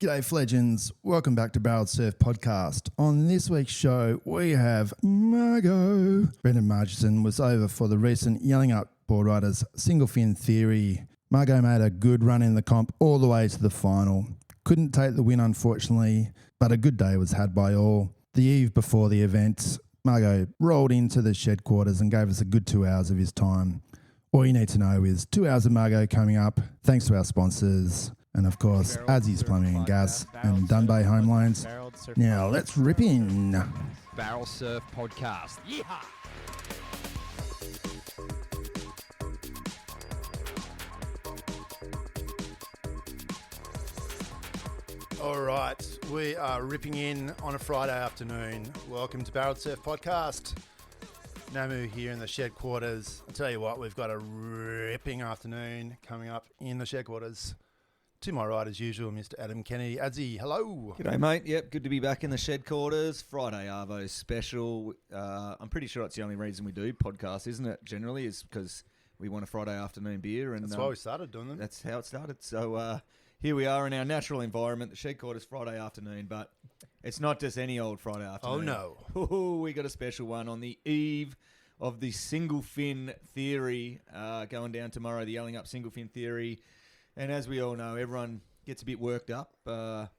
G'day Flegends, welcome back to Barrel Surf Podcast. On this week's show, we have Margo. Brenden Margieson was over for the recent Yallingup Board Riders Single Fin Theory. Margo made a good run in the comp all the way to the final. Couldn't take the win unfortunately, but a good day was had by all. The eve before the event, Margo rolled into the Shedquarters and gave us a good 2 hours of his time. All you need to know is 2 hours of Margo coming up, thanks to our sponsors. And of course, Adzi's Plumbing and Gas and Dunbay Home Loans. Now let's rip in. Barrel Surf Podcast. Yeehaw! All right, we are ripping in on a Friday afternoon. Welcome to Barrel Surf Podcast. Namu here in the Shedquarters. I'll tell you what, we've got a ripping afternoon coming up in the Shedquarters. To my right, as usual, Mr. Adam Kennedy. Adzi, hello. G'day, mate. Yep, good to be back in the Shedquarters. Friday Arvo special. I'm pretty sure it's the only reason we do podcasts, isn't it? Generally, is because we want a Friday afternoon beer, and that's why we started doing them. That's how it started. So here we are in our natural environment, the Shedquarters Friday afternoon. But it's not just any old Friday afternoon. Oh no, we got a special one on the eve of the Single Fin Theory going down tomorrow. The Yallingup Single Fin Theory. And as we all know, everyone gets a bit worked up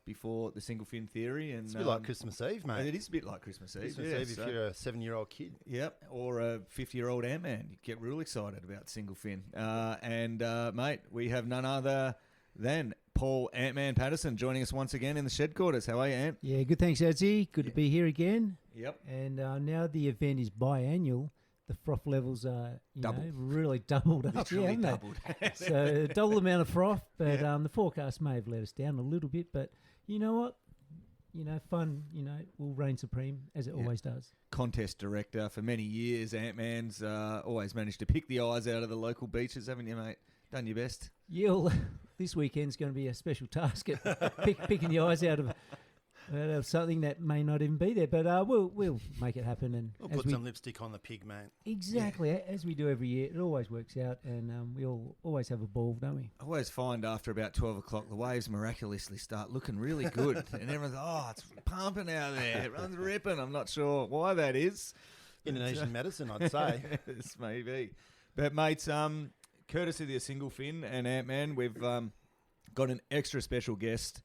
before the Single Fin Theory. And it's a bit like Christmas Eve, mate. It is a bit like Christmas Eve. Christmas Eve if you're a 7-year-old kid. Yep, or a 50-year-old Ant-Man. You get real excited about Single Fin. Mate, we have none other than Paul Antman Paterson joining us once again in the Shedquarters. How are you, Ant? Yeah, good, thanks, Adzi. Good to be here again. Yep. And now the event is biannual. The froth levels are really doubled up. Literally haven't doubled. They? So double amount of froth, but the forecast may have let us down a little bit. But you know what? Fun, will reign supreme, as it always does. Contest director for many years, Ant-Man's always managed to pick the eyes out of the local beaches, haven't you, mate? Done your best. Yeah, this weekend's going to be a special task at picking the eyes out of something that may not even be there, but we'll make it happen. And we'll put some lipstick on the pig, mate. Exactly, as we do every year. It always works out, and we all always have a ball, don't we? I always find after about 12 o'clock, the waves miraculously start looking really good, and everyone's it's pumping out there, everyone's ripping. I'm not sure why that is. Indonesian medicine, I'd say. This may be. But, mates, courtesy of the Single Fin and Ant-Man, we've got an extra special guest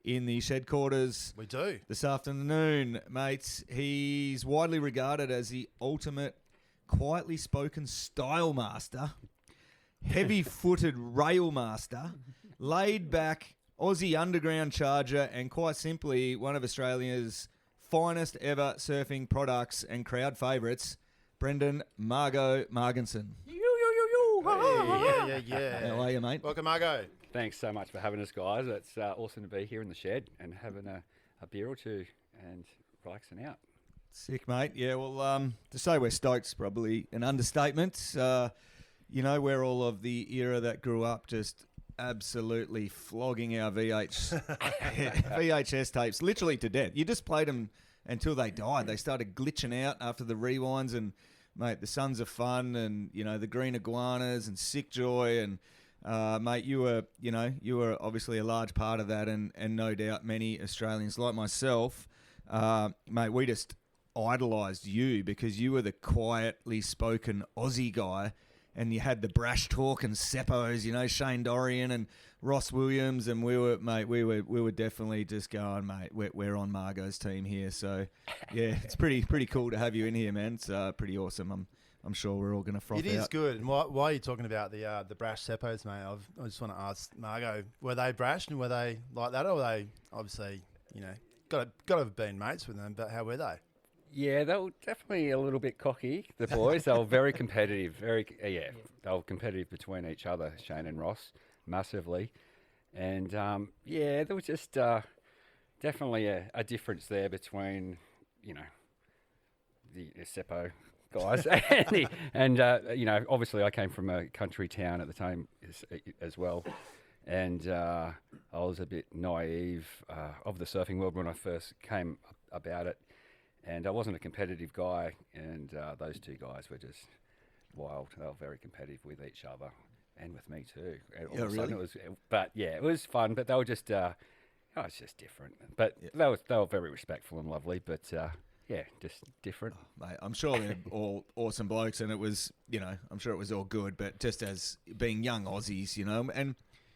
in the Shedquarters. We do. This afternoon, mates. He's widely regarded as the ultimate quietly spoken style master, heavy-footed rail master, laid-back Aussie underground charger, and quite simply one of Australia's finest ever surfing products and crowd favourites, Brenden Margo Margieson. Hey, yeah. How are you, mate? Welcome, Margo. Thanks so much for having us, guys. It's awesome to be here in the shed and having a beer or two and relaxing out. Sick, mate. Yeah, well, to say we're stoked is probably an understatement. We're all of the era that grew up just absolutely flogging our VHS tapes, literally to death. You just played them until they died. They started glitching out after the rewinds, and, mate, the Sons of Fun and, the Green Iguanas and Sick Joy and... mate, you were obviously a large part of that, and no doubt many Australians like myself, mate, we just idolised you because you were the quietly spoken Aussie guy, and you had the brash talk and seppos, Shane Dorian and Ross Williams, and we were definitely just going, mate, we're on Margo's team here. So yeah, it's pretty cool to have you in here, man. It's pretty awesome. I'm sure we're all going to froth out. It is good. And why are you talking about the brash seppos, mate? I just want to ask Margo, were they brash and were they like that, or were they obviously, got to have been mates with them, but how were they? Yeah, they were definitely a little bit cocky, the boys. They were very competitive. They were competitive between each other, Shane and Ross, massively. And, there was just definitely a difference there between, the Seppo guys. and obviously I came from a country town at the time as well. And I was a bit naive of the surfing world when I first came about it. And I wasn't a competitive guy. And those two guys were just wild. They were very competitive with each other and with me too. And yeah, really? it was fun. But they were just, Oh, it's just different. But they were very respectful and lovely. But yeah, just different. Mate, I'm sure they're all awesome blokes, and it was, I'm sure it was all good. But just as being young Aussies, and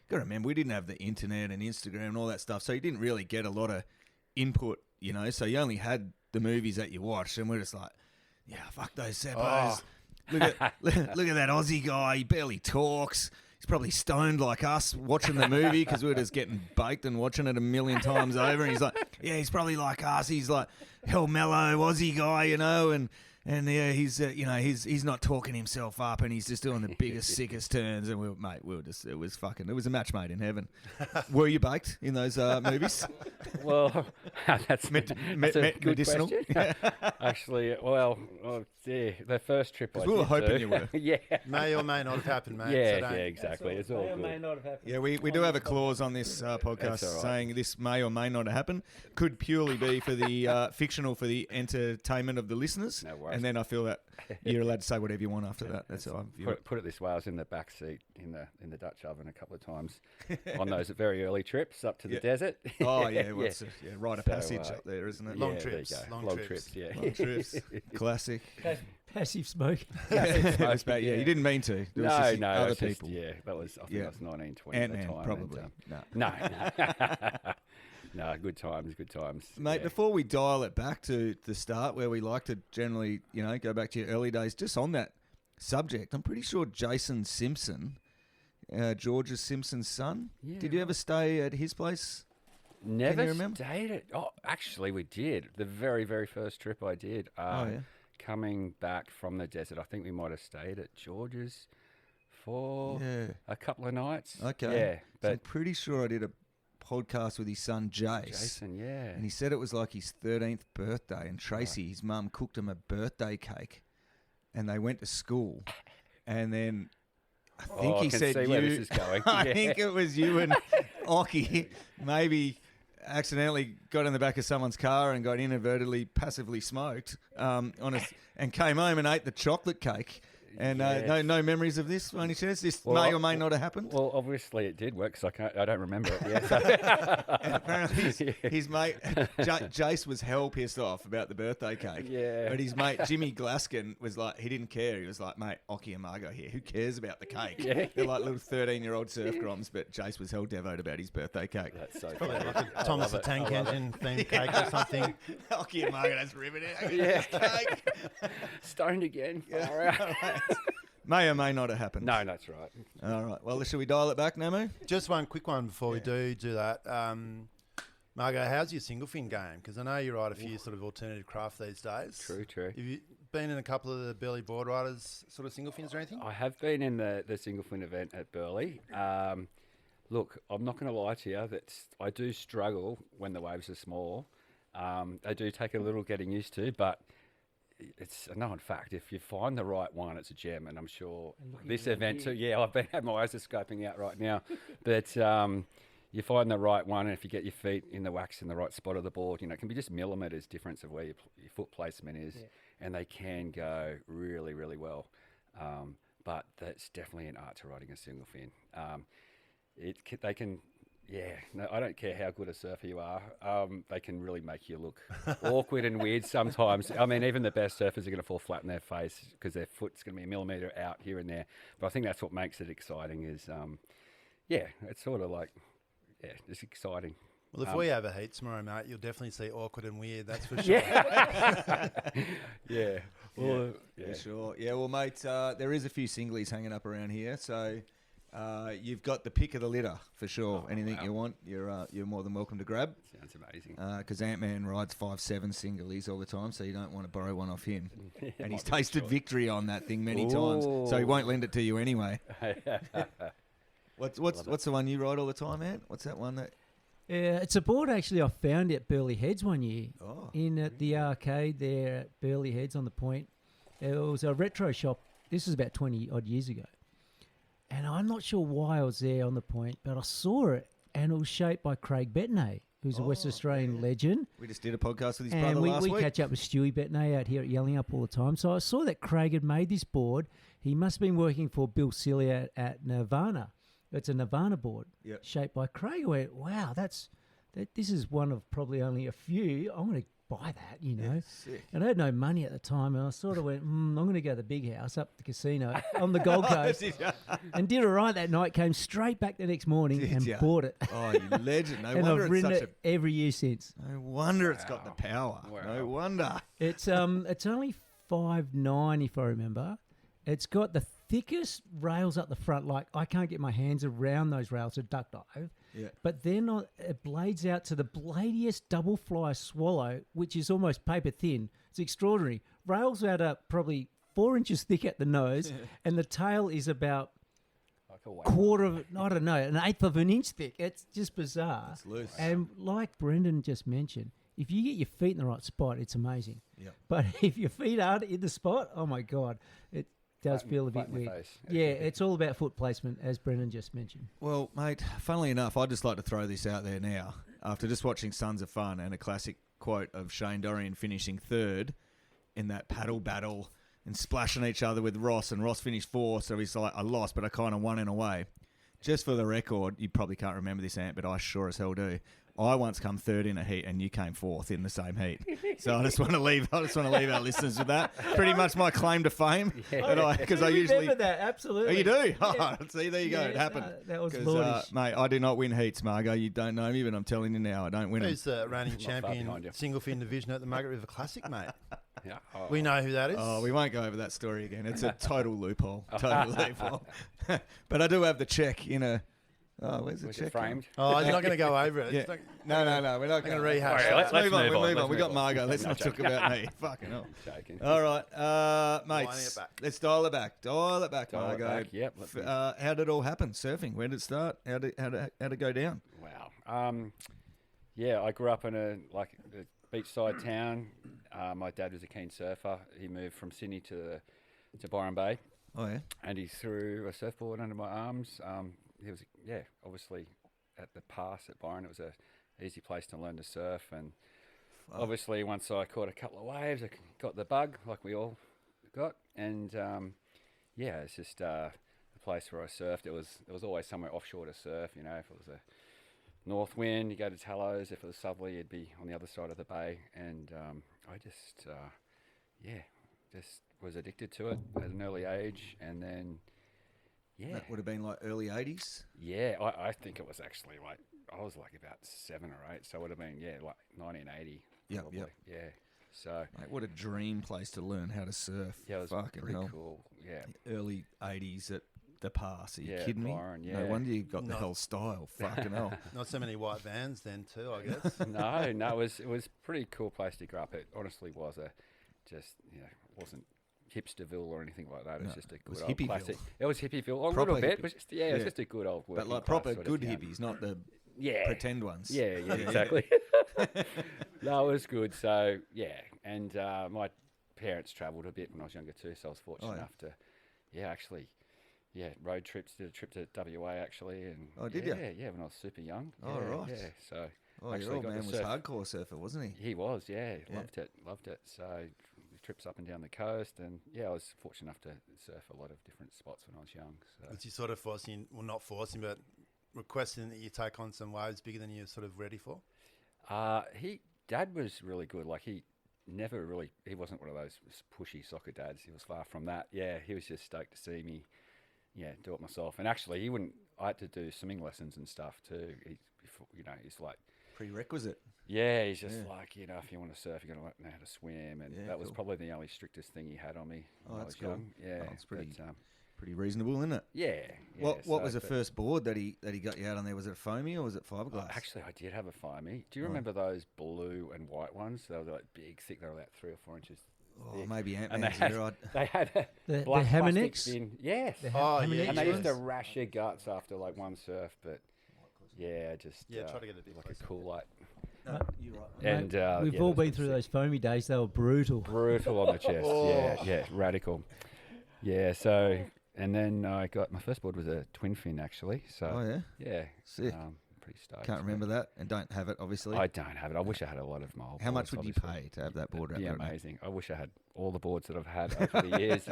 got to remember, we didn't have the internet and Instagram and all that stuff, so you didn't really get a lot of input, So you only had the movies that you watched, and we're just like, yeah, fuck those seppos. Look at that Aussie guy. He barely talks. He's probably stoned like us watching the movie because we were just getting baked and watching it a million times over. And he's like, yeah, he's probably like us. He's like hell mellow Aussie guy, and yeah, he's not talking himself up, and he's just doing the biggest, sickest turns. And it was a match made in heaven. Were you baked in those movies? Well, that's a good medicinal. question. Actually, the first trip I did. We were hoping you were. Yeah. May or may not have happened, mate. Yeah, exactly. It's all good. May not have happened. Yeah, we do have a clause on this podcast saying this may or may not happen. Could purely be for the fictional, for the entertainment of the listeners. No worries. And then I feel that you're allowed to say whatever you want after that. That's how I view it. Put it this way: I was in the back seat in the Dutch oven a couple of times on those very early trips up to the desert. Oh yeah, it's a rite of passage up there, isn't it? Long trips. Long trips. Yeah. Long trips. Classic. Passive smoke. Yeah, you didn't mean to. There was just other people. That was. I think that was 1920 Ant-Man, at the time. probably. No. No, good times. Mate, before we dial it back to the start where we like to generally, go back to your early days, just on that subject, I'm pretty sure Jason Simpson, George Simpson's son, did you ever stay at his place? Never Can you remember? stayed at... Oh, actually, we did. The very, very first trip I did. Coming back from the desert, I think we might have stayed at George's for a couple of nights. Okay. Yeah. So I'm pretty sure I did a podcast with his son Jace. Jason, yeah. And he said it was like his 13th birthday, and Tracy, his mum, cooked him a birthday cake, and they went to school. And then I think he said see where this is going. I think it was you and Ockie maybe accidentally got in the back of someone's car and got inadvertently passively smoked and came home and ate the chocolate cake. And no memories of this by any chance? This may or may not have happened? Well, obviously it did work because I don't remember it. Yeah, so. And apparently his mate, Jace, was hell pissed off about the birthday cake. Yeah. But his mate, Jimmy Glaskin, was like, he didn't care. He was like, mate, Ockie and Margo here. Who cares about the cake? Yeah. They're like little 13-year-old surf groms, but Jace was hell devout about his birthday cake. That's so Probably funny. like a Thomas the Tank Engine themed cake or something. Ockie and Margo, that's riveting. Yeah. Cake. Stoned again. Far out. May or may not have happened. No, that's right. All right. Well, should we dial it back, Namu? Just one quick one before we do that. Margo, how's your single fin game? Because I know you ride a few sort of alternative craft these days. True. Have you been in a couple of the Burleigh board riders sort of single fins or anything? I have been in the single fin event at Burleigh. Look, I'm not going to lie to you. I do struggle when the waves are small. They do take a little getting used to, but it's a known fact. If you find the right one, it's a gem, and I'm sure this event too. Yeah, I've had my eyes are scoping out right now, but you find the right one, and if you get your feet in the wax in the right spot of the board, it can be just millimeters difference of where your foot placement is, and they can go really, really well. But that's definitely an art to riding a single fin. They can. Yeah, no, I don't care how good a surfer you are. They can really make you look awkward and weird sometimes. I mean, even the best surfers are going to fall flat in their face because their foot's going to be a millimetre out here and there. But I think that's what makes it exciting is, it's sort of like, it's exciting. Well, if we have a heat tomorrow, mate, you'll definitely see awkward and weird, that's for sure. Yeah. Well, for sure. Yeah, well, mate, there is a few singlies hanging up around here, so... you've got the pick of the litter for sure. Anything you want, you're more than welcome to grab. Sounds amazing. Because Antman rides 5.7 singlies all the time, so you don't want to borrow one off him. And he's tasted victory on that thing many times, so he won't lend it to you anyway. What's the one you ride all the time, Ant? What's that one that? It's a board actually I found at Burleigh Heads one year in at the arcade there at Burleigh Heads on the Point. It was a retro shop. This was about 20 odd years ago. And I'm not sure why I was there on the Point, but I saw it, and it was shaped by Craig Bettany, who's a West Australian legend. We just did a podcast with his and brother last week. We catch up with Stewie Bettany out here at Yallingup all the time. So I saw that Craig had made this board. He must have been working for Bill Cillier at Nirvana. It's a Nirvana board shaped by Craig. I went, wow, that's this is one of probably only a few. I'm going to buy that, you know. Yeah, sick. And I had no money at the time, and I sort of went, I'm going to go to the big house up at the casino on the Gold Coast. And did all right that night, came straight back the next morning and bought it. Oh, you legend. No and wonder I've it's ridden such it every year since. No wonder it's got the power. Wow. No wonder. It's only 5'9", if I remember. It's got the thickest rails up the front. Like, I can't get my hands around those rails to duck dive. Yeah. But then it blades out to the bladiest double fly swallow, which is almost paper thin. It's extraordinary. Rails out are probably 4 inches thick at the nose, and the tail is about Like a quarter of, I don't know, an eighth of an inch thick. It's just bizarre. It's loose. And like Brenden just mentioned, if you get your feet in the right spot, it's amazing. Yep. But if your feet aren't in the spot, oh my God, it does feel a bit flat in the weird. face. Yeah, it's all about foot placement, as Brenden just mentioned. Well, mate, funnily enough, I'd just like to throw this out there now. After just watching Sons of Fun and a classic quote of Shane Dorian finishing third in that paddle battle and splashing each other with Ross, and Ross finished fourth, so he's like, I lost, but I kind of won in a way. Just for the record, you probably can't remember this, Ant, but I sure as hell do. I once come third in a heat, and you came fourth in the same heat. So I just want to leave our listeners with that. Pretty much my claim to fame. Because I usually remember that, absolutely. Oh, you do? Yeah. Oh, see, there you go. Yeah, It happened. that was 'Cause, lordish. mate, I do not win heats, Margo. You don't know me, but I'm telling you now, I don't win them. Who's the reigning Not far behind champion you. single fin division at the Margaret River Classic, mate? Yeah. Oh, We know who that is. Oh, we won't go over that story again. It's a total loophole. Total loophole. But I do have the check in a... Oh, where's the was check? it framed? Oh, you're not going to go over it. Yeah. It's not- No, we're not gonna going rehash All right, Let's move on. move We on, move on. let's We got move on. Margo. Let's No, not talk joking. about me. Fucking hell. Joking. All right, Dialing mates. it back. Let's dial it back. Dial it back, Dial it Margo. back, yep, let me- How did it all happen? Surfing. Where did it start? How did it go down? Wow. Yeah, I grew up in a beachside town. My dad was a keen surfer. He moved from Sydney to Byron Bay, Oh yeah. and he threw a surfboard under my arms. He was obviously at the pass at Byron. It was a easy place to learn to surf, and obviously once I caught a couple of waves, I got the bug like we all got, and it's just a place where I surfed. There was always somewhere offshore to surf. You know, if it was a north wind, you go to Tallows. If it was southerly, you'd be on the other side of the bay. And I just was addicted to it at an early age. And then, That would have been like early 80s. I think it was actually like, I was like about 7 or 8. So it would have been, like 1980. Yep, probably. yep. Yeah. So, Mate, what a dream place to learn how to surf. yeah, it was Fucking pretty hell. cool. Yeah. Early 80s at the pass. Are you Yeah, kidding me? Byron, No yeah. wonder you got the No. hell style. Fucking hell. Not so many white vans then, too, I guess. No, it was a pretty cool place to grow up. It honestly was it wasn't hipsterville or anything like that. It was No, just a it was good old Hippieville. classic. It was Hippieville, a Proper little bit, hippie. but just, it was just a good old working But like class proper sort of good town. hippies, not the Yeah, pretend ones. yeah, exactly. No, it was good. So and my parents travelled a bit when I was younger too, so I was fortunate Oh, yeah. enough to, road trips. Did a trip to WA actually, and Oh, did ya? Yeah, when I was super young. Oh, right. Yeah, so Oh, actually your old got to man was surf. hardcore surfer, wasn't he? He was, yeah, Yeah. loved it. So trips up and down the coast, and I was fortunate enough to surf a lot of different spots when I was young. So Was he sort of forcing, well, not forcing, but requesting that you take on some waves bigger than you're sort of ready for? Dad was really good. Like he wasn't one of those pushy soccer dads. He was far from that. Yeah, he was just stoked to see me, do it myself. And actually, I had to do swimming lessons and stuff too. He's like, Prerequisite. yeah, he's just Yeah. like, if you want to surf, you're going to know how to swim. And Yeah, that was cool. probably the only strictest thing he had on me Oh, when I that's was cool. young. Yeah, Oh, it's pretty- but, Pretty reasonable, isn't it? yeah. What was the but- first board that he got you out on there? Was it a foamy or was it fiberglass? Actually, I did have a foamy. Do you Right. remember those blue and white ones? They were like big, thick. They were like 3 or 4 inches. oh, thick. maybe And they Ant-Man's had, here. they had a The black plastic Hammernecks? fin. Yes. The Oh, Hammernecks yeah, And they used to ones? rash your guts after like one surf, but just Try to get a bit like closer. a cool light. No, you're right. Mate, And we've yeah, all those been were through sick. those foamy days. They were brutal. Brutal on the chest. Yeah, radical. Yeah, so and then I got my first board was a twin fin actually. So Oh yeah, yeah, sick. pretty stoked. Can't remember that and don't have it obviously. I don't have it. I wish I had a lot of my old How much boards, would you obviously. pay to have that board? It'd be wrapped around? amazing. I wish I had all the boards that I've had over the years,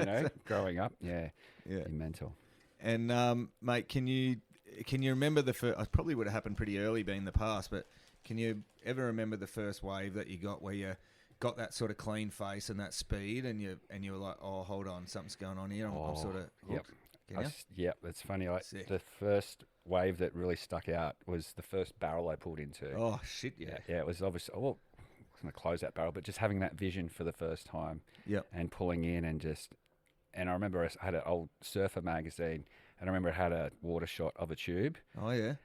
growing up. Yeah, Yeah. it'd be mental. And mate, can you remember the first? It probably would have happened pretty early, being the past, but Can you ever remember the first wave that you got where you got that sort of clean face and that speed, and you were like, oh, hold on, something's going on here. I'm sort of hooked. Yep. Yep, it's funny. Sick. The first wave that really stuck out was the first barrel I pulled into. Oh shit, yeah. Yeah, it was obviously. Well, I was going to close that barrel, but just having that vision for the first time. Yep. And pulling in and I remember I had an old surfer magazine, and I remember it had a water shot of a tube. Oh yeah.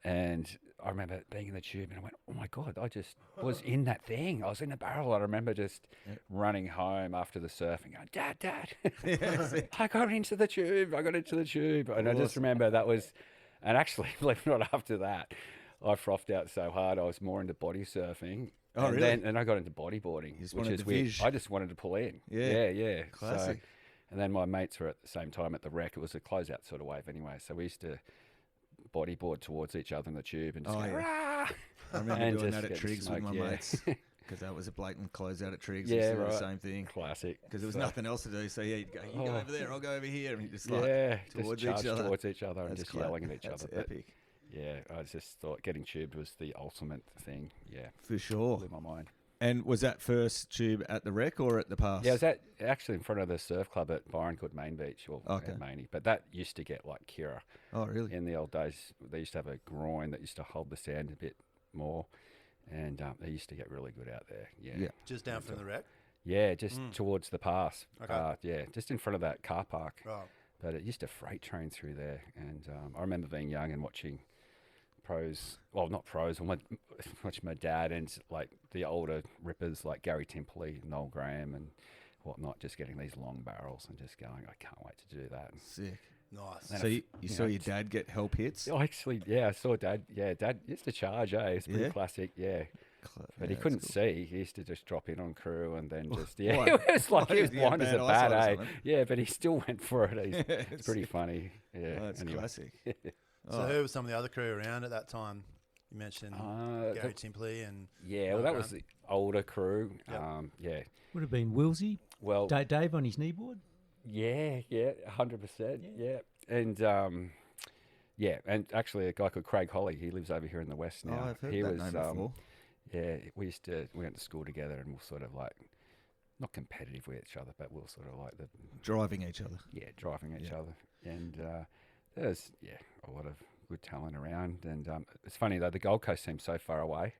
And I remember being in the tube, and I went, "Oh my god! I just was in that thing. I was in the barrel." I remember just running home after the surfing, going, "Dad, I got into the tube. And I just remember that was, and actually, believe it or not, after that, I frothed out so hard. I was more into body surfing. Oh, and really? Then I got into bodyboarding, which is weird. Viz. I just wanted to pull in. Yeah. Classic. So, and then my mates were at the same time at the wreck. It was a closeout sort of wave anyway. So we used to bodyboard towards each other in the tube and just go, rah! I remember and doing just that at getting Triggs with my smoked, mates. Because that was a blatant closeout at Triggs. Yeah, We used to do right. the same thing. Classic. Because there was nothing else to do. So yeah, you'd go, you go over there, I'll go over here. And you just like towards just each other. towards each other and That's just yelling at each That's other. epic. But yeah, I just thought getting tubed was the ultimate thing. Yeah. For sure. Blew my mind. And was that first tube at the wreck or at the pass? Yeah, it was actually in front of the surf club at Byron called Main Beach, or at Maney. But that used to get like Kira. Oh, really? In the old days, they used to have a groin that used to hold the sand a bit more, and they used to get really good out there. Yeah. Just down from the wreck? Yeah, just towards the pass. Okay. Yeah, just in front of that car park. Right. But it used to freight train through there, and I remember being young and watching pros. Well, not pros. Watching my dad and like the older rippers like Gary Timpley, Noel Graham, and whatnot, just getting these long barrels and just going, I can't wait to do that. Sick. Nice. So you saw your dad get help hits? Oh, actually, I saw Dad. Yeah, Dad used to charge, It's pretty classic, But he couldn't see. He used to just drop in on crew and then just, it was like he was blind as a bat, Yeah, but he still went for it. It's pretty funny. Yeah. Oh, that's classic. So who were some of the other crew around at that time? You mentioned Gary Timpley and... Yeah, well, that was the older crew. Yep. Would have been Willsey. Well, Dave on his kneeboard. Yeah, 100%. Yeah. And and actually a guy called Craig Holly, he lives over here in the West now. Oh, I've heard that name before. Yeah, we went to school together, and we'll sort of like, not competitive with each other, but we'll sort of like driving each other. Yeah, driving each other. And there's a lot of good talent around. And it's funny though, the Gold Coast seemed so far away.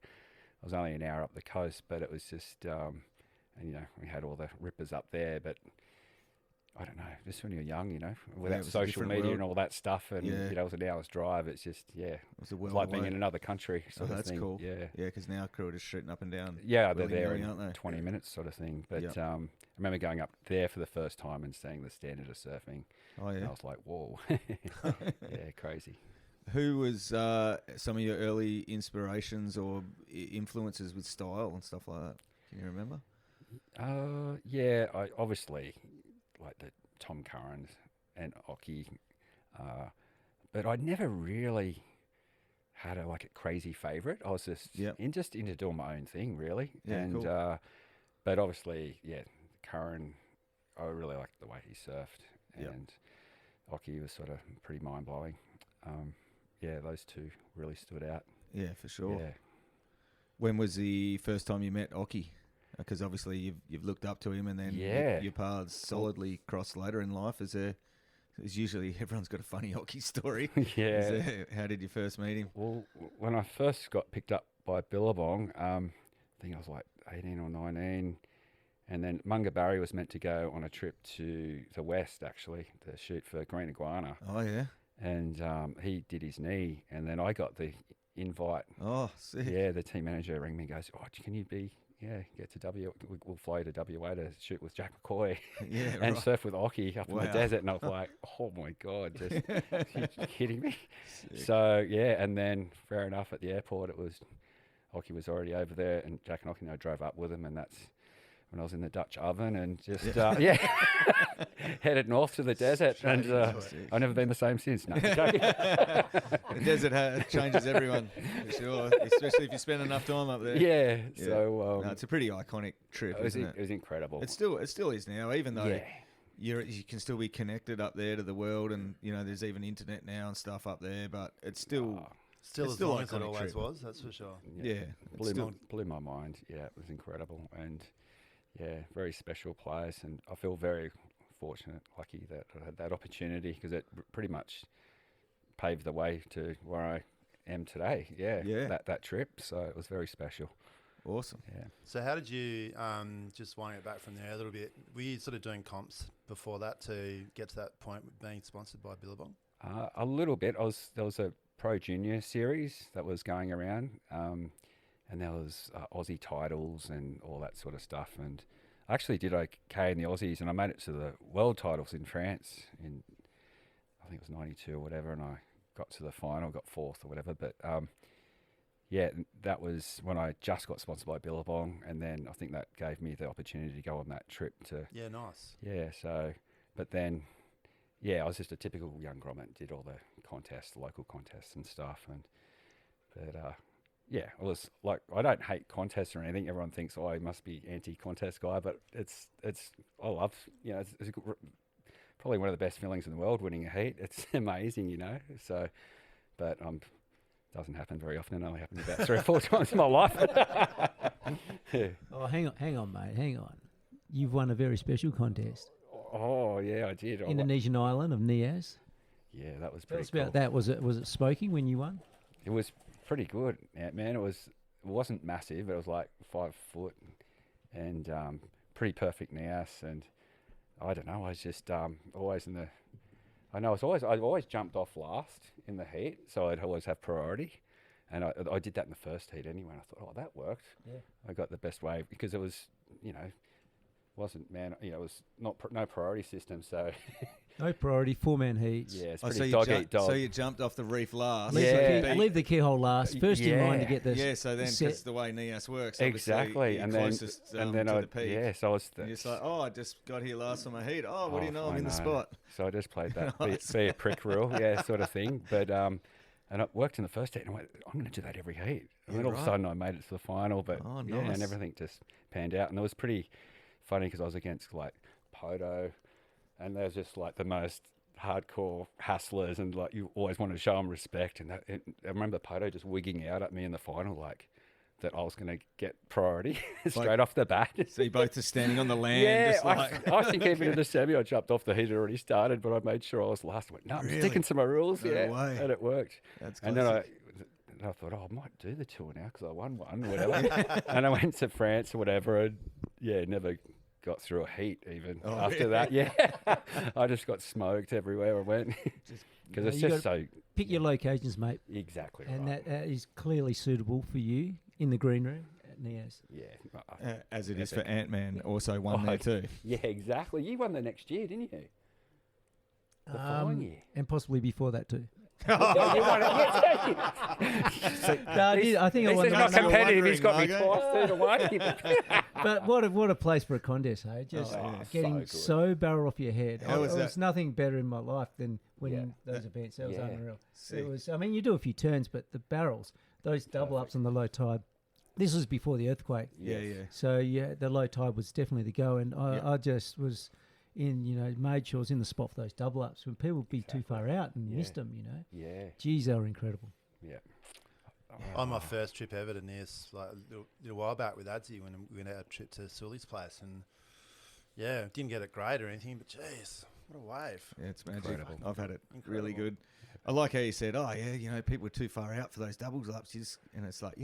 I was only an hour up the coast, but it was just, and we had all the rippers up there, but I don't know, just when you're young, without social media and all that stuff, and it was an hour's drive. It's just, it was like being in another country sort of thing. That's cool. Yeah, because now crew are just shooting up and down. Yeah, they're there in 20 minutes sort of thing. But I remember going up there for the first time and seeing the standard of surfing. Oh yeah, and I was like, whoa, yeah, crazy. Who was some of your early inspirations or influences with style and stuff like that? Can you remember? I obviously like the Tom Currans and Ockie, but I never really had a crazy favourite. I was just into doing my own thing, really. Yeah, and cool. But obviously, Curran, I really liked the way he surfed, and Ockie was sort of pretty mind blowing. Those two really stood out. Yeah, for sure. Yeah. When was the first time you met Ockie? Because obviously you've looked up to him, and then your paths solidly crossed later in life. Is usually everyone's got a funny hockey story. How did you first meet him? Well, when I first got picked up by Billabong, I think I was like 18 or 19, and then Munga Barry was meant to go on a trip to the West actually to shoot for Green Iguana. Oh yeah. And he did his knee, and then I got the invite. Oh, sick. Yeah, the team manager rang me and goes, "Oh, can you be?" Get to we'll fly to WA to shoot with Jack McCoy and surf with Ockie up in the desert. And I was like, oh my God, just you kidding me? Sick. So, and then fair enough at the airport, Ockie was already over there, and Jack and Ockie and I drove up with him, and that's when I was in the Dutch oven and just, headed north to the desert. And I've never been the same since. No, the desert changes everyone, for sure, especially if you spend enough time up there. Yeah. So it's a pretty iconic trip, isn't it? It was incredible. It still is now, even though you can still be connected up there to the world, and, there's even internet now and stuff up there, but it's still Still It's as still long as it iconic always trip. was, that's for sure. Yeah. Blew my mind. Yeah, it was incredible. And yeah, very special place. And I feel very fortunate, lucky that I had that opportunity because it pretty much paved the way to where I am today. Yeah. That trip. So it was very special. Awesome. Yeah. So how did you, just winding it back from there a little bit, were you sort of doing comps before that to get to that point with being sponsored by Billabong? A little bit. There was a Pro Junior series that was going around, and there was Aussie titles and all that sort of stuff. And I actually did okay in the Aussies, and I made it to the world titles in France in, I think it was 92 or whatever, and I got to the final, got fourth or whatever. But yeah, that was when I just got sponsored by Billabong, and then I think that gave me the opportunity to go on that trip to... Yeah, nice. Yeah, so... But then, yeah, I was just a typical young grommet, did all the contests, the local contests and stuff, but yeah, it was like, I don't hate contests or anything. Everyone thinks, oh, I must be anti-contest guy, but it's I love, it's probably one of the best feelings in the world, winning a heat. It's amazing, so, but doesn't happen very often. It only happened about 3 or 4 times in my life. Yeah. Oh, hang on, mate. Hang on. You've won a very special contest. Oh, yeah, I did. Indonesian island of Nias. Yeah, that was Tell pretty us cool. about that. Was it smoking when you won? It was pretty good, man. It wasn't massive. It was like 5 foot and pretty perfect Nias. And I don't know, I was just always in the... I always jumped off last in the heat, so I'd always have priority. And I did that in the first heat anyway. And I thought, oh, that worked. Yeah. I got the best wave because it was, wasn't, man, it was no priority system. So No priority, 4-man heats. yeah, it's Oh, pretty so dog eat dog. So you jumped off the reef last. Leave the keyhole last. First in line to get this. Yeah, so then set. because the way Nias works, Exactly, you're and then closest, to I the peak. So I was And you're just like, oh, I just got here last on my heat. Oh, what do you know? I'm I in the spot. So I just played that Nice. be a prick rule, sort of thing. But and it worked in the first heat, and I went, I'm going to do that every heat. And then all of a sudden I made it to the final, but Oh, yeah, nice. and everything just panned out. And it was pretty funny because I was against like Poto, and they're just like the most hardcore hustlers, and like you always wanted to show them respect. And I remember Poto just wigging out at me in the final, like that I was going to get priority straight off the bat. So you both just standing on the land. Yeah, just like I think even in the semi, I jumped off the heat. It already started, but I made sure I was last. I went, no, I'm Really? sticking to my rules. No yeah, way. and it worked. That's And then I classic. thought, oh, I might do the tour now because I won one or whatever. And I went to France or whatever, and never got through a heat even after that. Yeah, I just got smoked everywhere I went because it's you just so Pick your locations, mate. exactly And right. that is clearly suitable for you in the green room at Nias. Yeah, As it is for Epic. Ant-Man, also won there too. yeah, exactly. You won the next year, didn't you? The following year. And possibly before that too. Yeah, you won it. No, I think I He's won just the not That's what I'm competitive. He's got me wondering, twice 3 to 1. But what a place for a contest, hey? Just getting so so, good. barrel off your head. How was There's that? nothing better in my life than winning those events. That was Yeah. unreal. Sick. It was. I mean, you do a few turns, but the barrels, those double ups on the low tide. This was before the earthquake. Yeah. So the low tide was definitely the go, and I just was made sure I was in the spot for those double ups when people would be too far out and missed them. Yeah, Geez, they were incredible. yeah. On my first trip ever to Nias, like a little while back with Adzi, when we went out a trip to Sully's place, and didn't get it great or anything, but jeez, what a wave! Yeah, it's magic. Incredible. I've had it really Incredible. good. I like how you said, oh, yeah, people are too far out for those doubles ups. And it's like,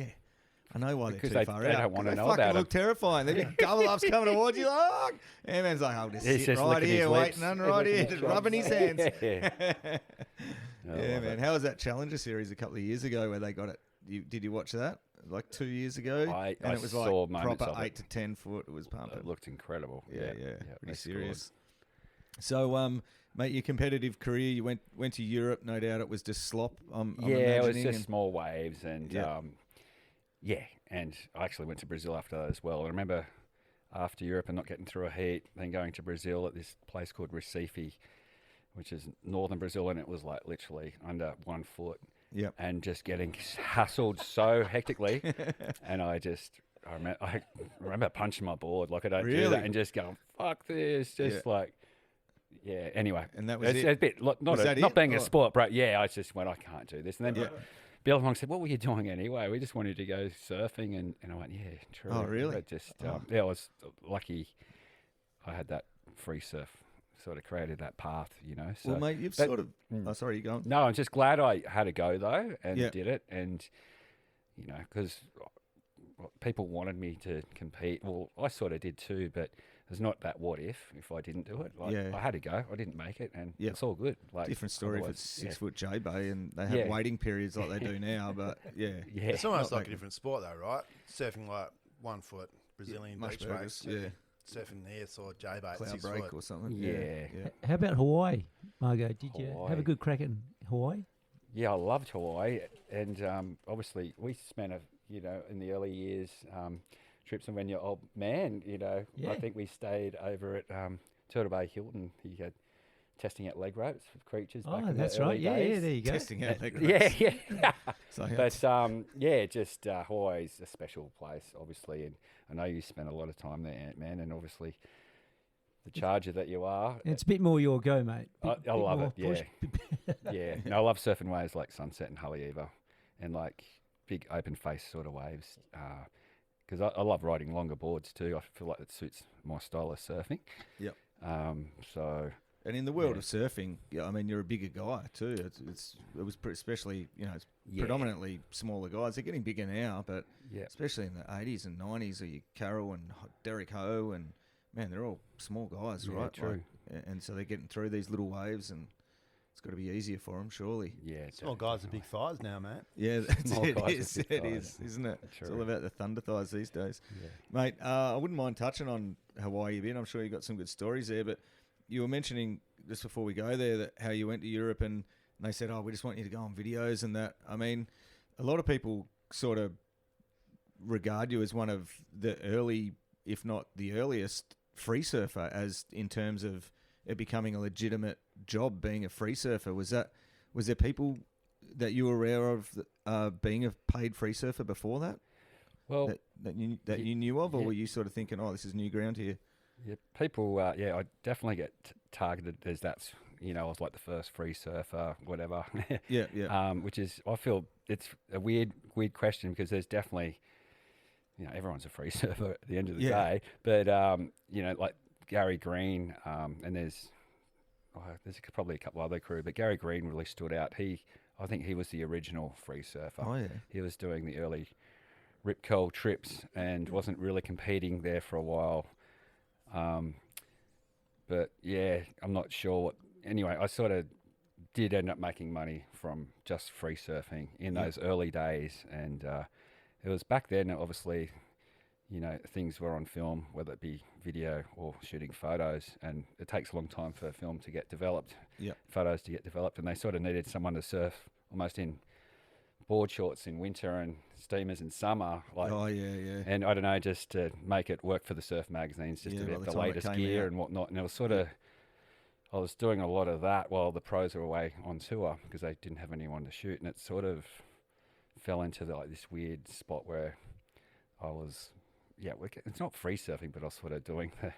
I know why Because they're too far they out. don't wanna 'Cause know they fucking about look terrifying. They've got double ups coming towards you. Like, Ant-Man's like, I'll just He's sit just right licking here, his lips. waiting on He's right licking here, his just rubbing his hands. Yeah. Yeah, man. How was that Challenger series a couple of years ago where they got it? Did you watch that? Like 2 years ago? I and it was saw like moments proper of it. 8 to 10 foot. It was pumping. It looked incredible. Yeah, they pretty scored. serious. So, mate, your competitive career, you went to Europe. No doubt it was just slop. I'm It was imagining, just and- small waves, and and I actually went to Brazil after that as well. I remember after Europe and not getting through a heat, then going to Brazil at this place called Recife, which is northern Brazil, and it was like literally under 1 foot. Yep. And just getting hassled so hectically, and I remember punching my board like I don't do Really? that, and just going fuck this, anyway. And that was it's it? a bit Was that not it? being Oh. a sport, but I just went I can't do this, and then Billabong said, "What were you doing anyway?" We just wanted to go surfing, and I went, "Yeah, true." Oh, really? But just I was lucky. I had that free surf, sort of created that path, So, Well, mate, you've sort of. Oh, sorry, you go. no, I'm just glad I had a go though and Yeah. did it, and because people wanted me to compete. Well, I sort of did too, but there's not that what if I didn't do it. Like, Yeah. I had to go. I didn't make it, and Yeah. it's all good. Like, Different story if otherwise, it's 6 foot J-Bay and they have waiting periods like they do now, but yeah. Yeah. It's almost Not like a different sport, though, right? Surfing like 1 foot Brazilian much beach better, waves. yeah. Surfing this or J-bait Cloud 6 break foot. or something. Yeah. How about Hawaii, Margo? Did you have Hawaii. a good crack at Hawaii? Yeah, I loved Hawaii, and obviously we spent in the early years trips, and when you're old man, Yeah. I think we stayed over at Turtle Bay Hilton. He had testing out leg ropes for creatures. Oh, back in that's the early right. Yeah, days. there you go. Testing out that Yeah. So, But just Hawaii's a special place, obviously, and I know you spent a lot of time there, Ant-Man, and obviously the charger that you are. It's a bit more your go, mate. I Bit love more it. push. Yeah. No, I love surfing waves like Sunset and Haleiwa, and like big open face sort of waves. Because I love riding longer boards too. I feel like it suits my style of surfing. Yep. So. And in the world of surfing, I mean, you're a bigger guy too. It was especially, it's predominantly smaller guys. They're getting bigger now, but especially in the 80s and 90s, you Carroll and Derek Ho, and man, they're all small guys, right? True. And so they're getting through these little waves, and it's got to be easier for them, surely. Yeah. Small guys are big thighs now, mate. Yeah, Small it guys is. with big It thighs. is, isn't it? It's True. all about the thunder thighs these days. Yeah. Mate, I wouldn't mind touching on Hawaii a bit. I'm sure you got some good stories there, but you were mentioning just before we go there that how you went to Europe and they said, "Oh, we just want you to go on videos," and that. I mean, a lot of people sort of regard you as one of the early, if not the earliest, free surfer, as in terms of it becoming a legitimate job being a free surfer. Was there people that you were aware of being a paid free surfer before that? Well, That you knew of, or were you sort of thinking, "Oh, this is new ground here"? yeah, people. I definitely get targeted as that's. I was like the first free surfer, whatever. Yeah. Which is, I feel it's a weird question because there's definitely, everyone's a free surfer at the end of the day. But like Gary Green, and there's probably a couple other crew, but Gary Green really stood out. I think he was the original free surfer. Oh yeah. He was doing the early rip curl trips and wasn't really competing there for a while. But yeah, I'm not sure what. Anyway, I sort of did end up making money from just free surfing in those early days, and it was back then. Obviously, things were on film, whether it be video or shooting photos, and it takes a long time for film to get developed. Yeah. Photos to get developed, and they sort of needed someone to surf almost in board shorts in winter and steamers in summer. Oh yeah. And I don't know, just to make it work for the surf magazines, just Yeah, to by get the the time it latest came gear out. and whatnot. And it was sort of, I was doing a lot of that while the pros were away on tour because they didn't have anyone to shoot. And it sort of fell into this weird spot where I was, it's not free surfing, but I was sort of doing the,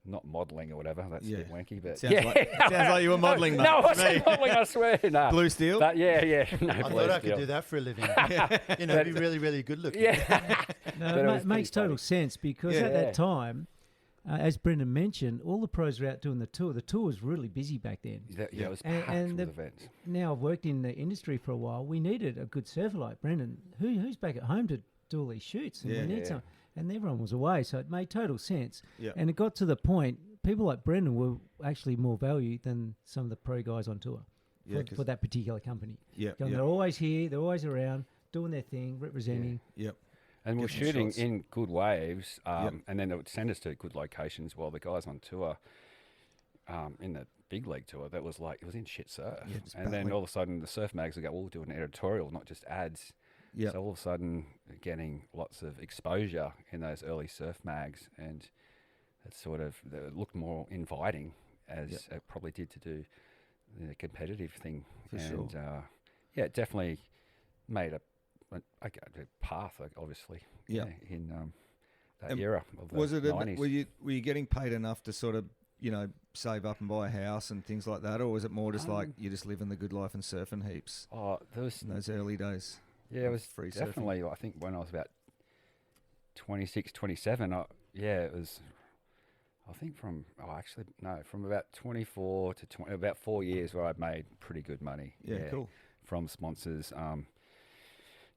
not modelling or whatever. That's a bit wanky, but Sounds like you were modelling, mate. No, I to wasn't me. modelling, I swear. No. Blue steel. But yeah. No, I blue thought I steel. could do that for a living. Be really, really good looking. Yeah. No, But it was it makes pretty total funny. sense because Yeah. at that time, as Brenden mentioned, all the pros were out doing the tour. The tour was really busy back then. It was And- packed and with the- events. Now I've worked in the industry for a while. We needed a good surfer like Brenden. Who's back at home to do all these shoots? And Yeah. we need Yeah. some. And everyone was away, so it made total sense. Yeah. And it got to the point, people like Brenden were actually more value than some of the pro guys on tour Yeah, for that particular company. Yeah. They're always here, they're always around, doing their thing, representing. Yep. And we're Get some shooting shots. in good waves, Yep. and then they would send us to good locations while the guys on tour, in the big league tour, that was like, it was in shit surf. Yeah, just and then battling. all of a sudden the surf mags would go, we'll do an editorial, not just ads. Yeah. So all of a sudden getting lots of exposure in those early surf mags, and it sort of it looked more inviting as it probably did to do the competitive thing. For and, sure. it definitely made a path, obviously. Yeah. In that And era of the Was it? 90s. Were you getting paid enough to sort of save up and buy a house and things like that, or was it more just like you just living the good life and surfing heaps? Oh, there was In those early days. Yeah, it was free definitely. I think when I was about 26, 27, it was. I think from about 24 to about 4 years where I'd made pretty good money. Yeah, cool. From sponsors. I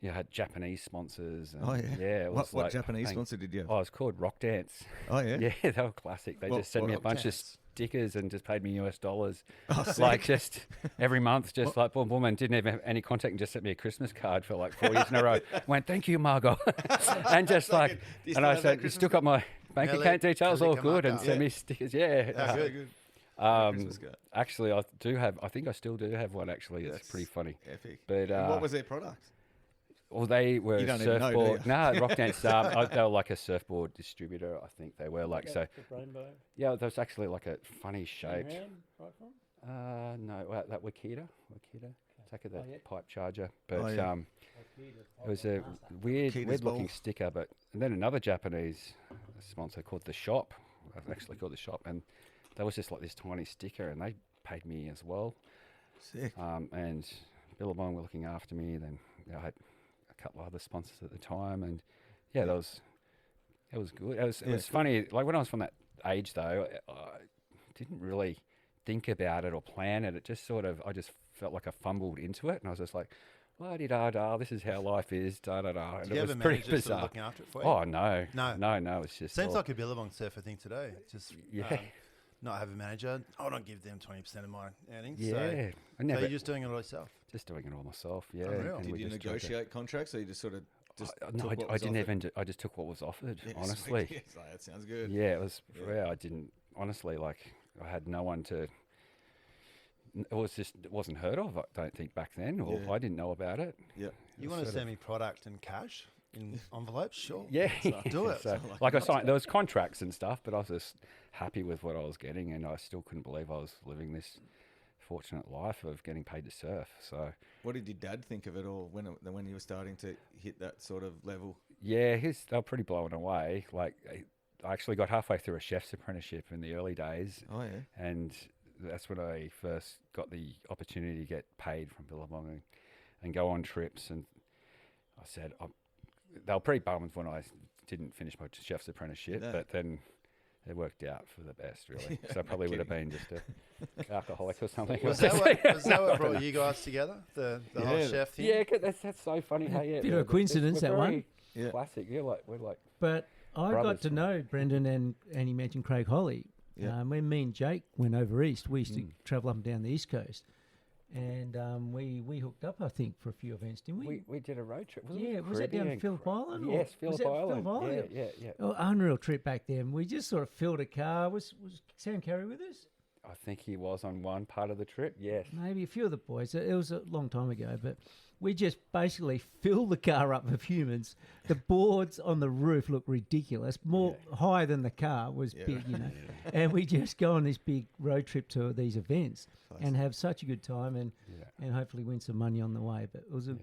had Japanese sponsors. And it was what like, Japanese sponsor did you have? Oh, it was called Rock Dance. Oh, yeah? Yeah, they were classic. They just sent me a bunch of stickers and just paid me US dollars. Oh, like just every month, just like boom, boom, and didn't even have any contact and just sent me a Christmas card for like 4 years in a row. Went, thank you, Margo. And just like, and I said, you still got my bank account details, all good, and sent me stickers. Yeah. That's good. Actually, I think I still do have one, actually. It's pretty funny. Epic. But and what was their product? Well, they were You don't a even know, surfboard. do you? No, Rock Dance. They were like a surfboard distributor, I think they were. Like so. Yeah, there was actually like a funny shaped. No, that Wakita. Take of that pipe charger, but it was a weird looking sticker. But and then another Japanese sponsor called The Shop. I've actually called The Shop, and that was just like this tiny sticker, and they paid me as well. Sick. And Billabong were looking after me. Then I had a couple of other sponsors at the time, and it was good. It was funny. Like when I was from that age, though, I didn't really think about it or plan it. It just sort of, I just felt like I fumbled into it, and I was just like, la-di-da-da, this is how life is, da-da-da. And Did you it was have a pretty manager sort of bizarre. looking after it for you? Oh, no, it's just... Seems like a Billabong surfer thing today. Just not have a manager. I don't give them 20% of my earnings. Yeah. So you're just doing it all yourself? Just doing it all myself, yeah. Unreal. And Did we you just negotiate contracts, or you just sort of no, I didn't even... I just took what was offered, honestly. Yes, that sounds good. Yeah, it was... Yeah, I didn't... Honestly, like, I had no one to... It wasn't heard of, I don't think, back then, or I didn't know about it. Yeah. You want to send me product and cash in envelopes? Sure. Yeah. Do it. So, like I signed, there was contracts and stuff, but I was just happy with what I was getting, and I still couldn't believe I was living this fortunate life of getting paid to surf. So, what did your dad think of it all when you were starting to hit that sort of level? Yeah, they were pretty blown away. Like, I actually got halfway through a chef's apprenticeship in the early days. Oh, yeah. And that's when I first got the opportunity to get paid from Billabong and go on trips. And I said, they were pretty bummed when I didn't finish my chef's apprenticeship, but then it worked out for the best, really. So I probably would have been just an alcoholic or something. Was that what brought you guys together? The whole chef thing? Yeah, that's so funny. Hey, Bit of a coincidence, that one. Yeah. Classic. Yeah, we're like. But I brothers. got to know Brenden and he mentioned Craig Holly. Yeah. When me and Jake went over east, we used to travel up and down the east coast, and we hooked up, I think, for a few events, didn't we? We did a road trip. Was it down Phillip Island? Yes, Phillip Island. Yeah. Oh, unreal trip back then. We just sort of filled a car. Was Sam Carey with us? I think he was on one part of the trip. Yes. Maybe a few of the boys. It was a long time ago, but we just basically filled the car up with humans. The boards on the roof looked ridiculous, more higher than the car was big, And we just go on this big road trip to these events and have such a good time and hopefully win some money on the way. But it was a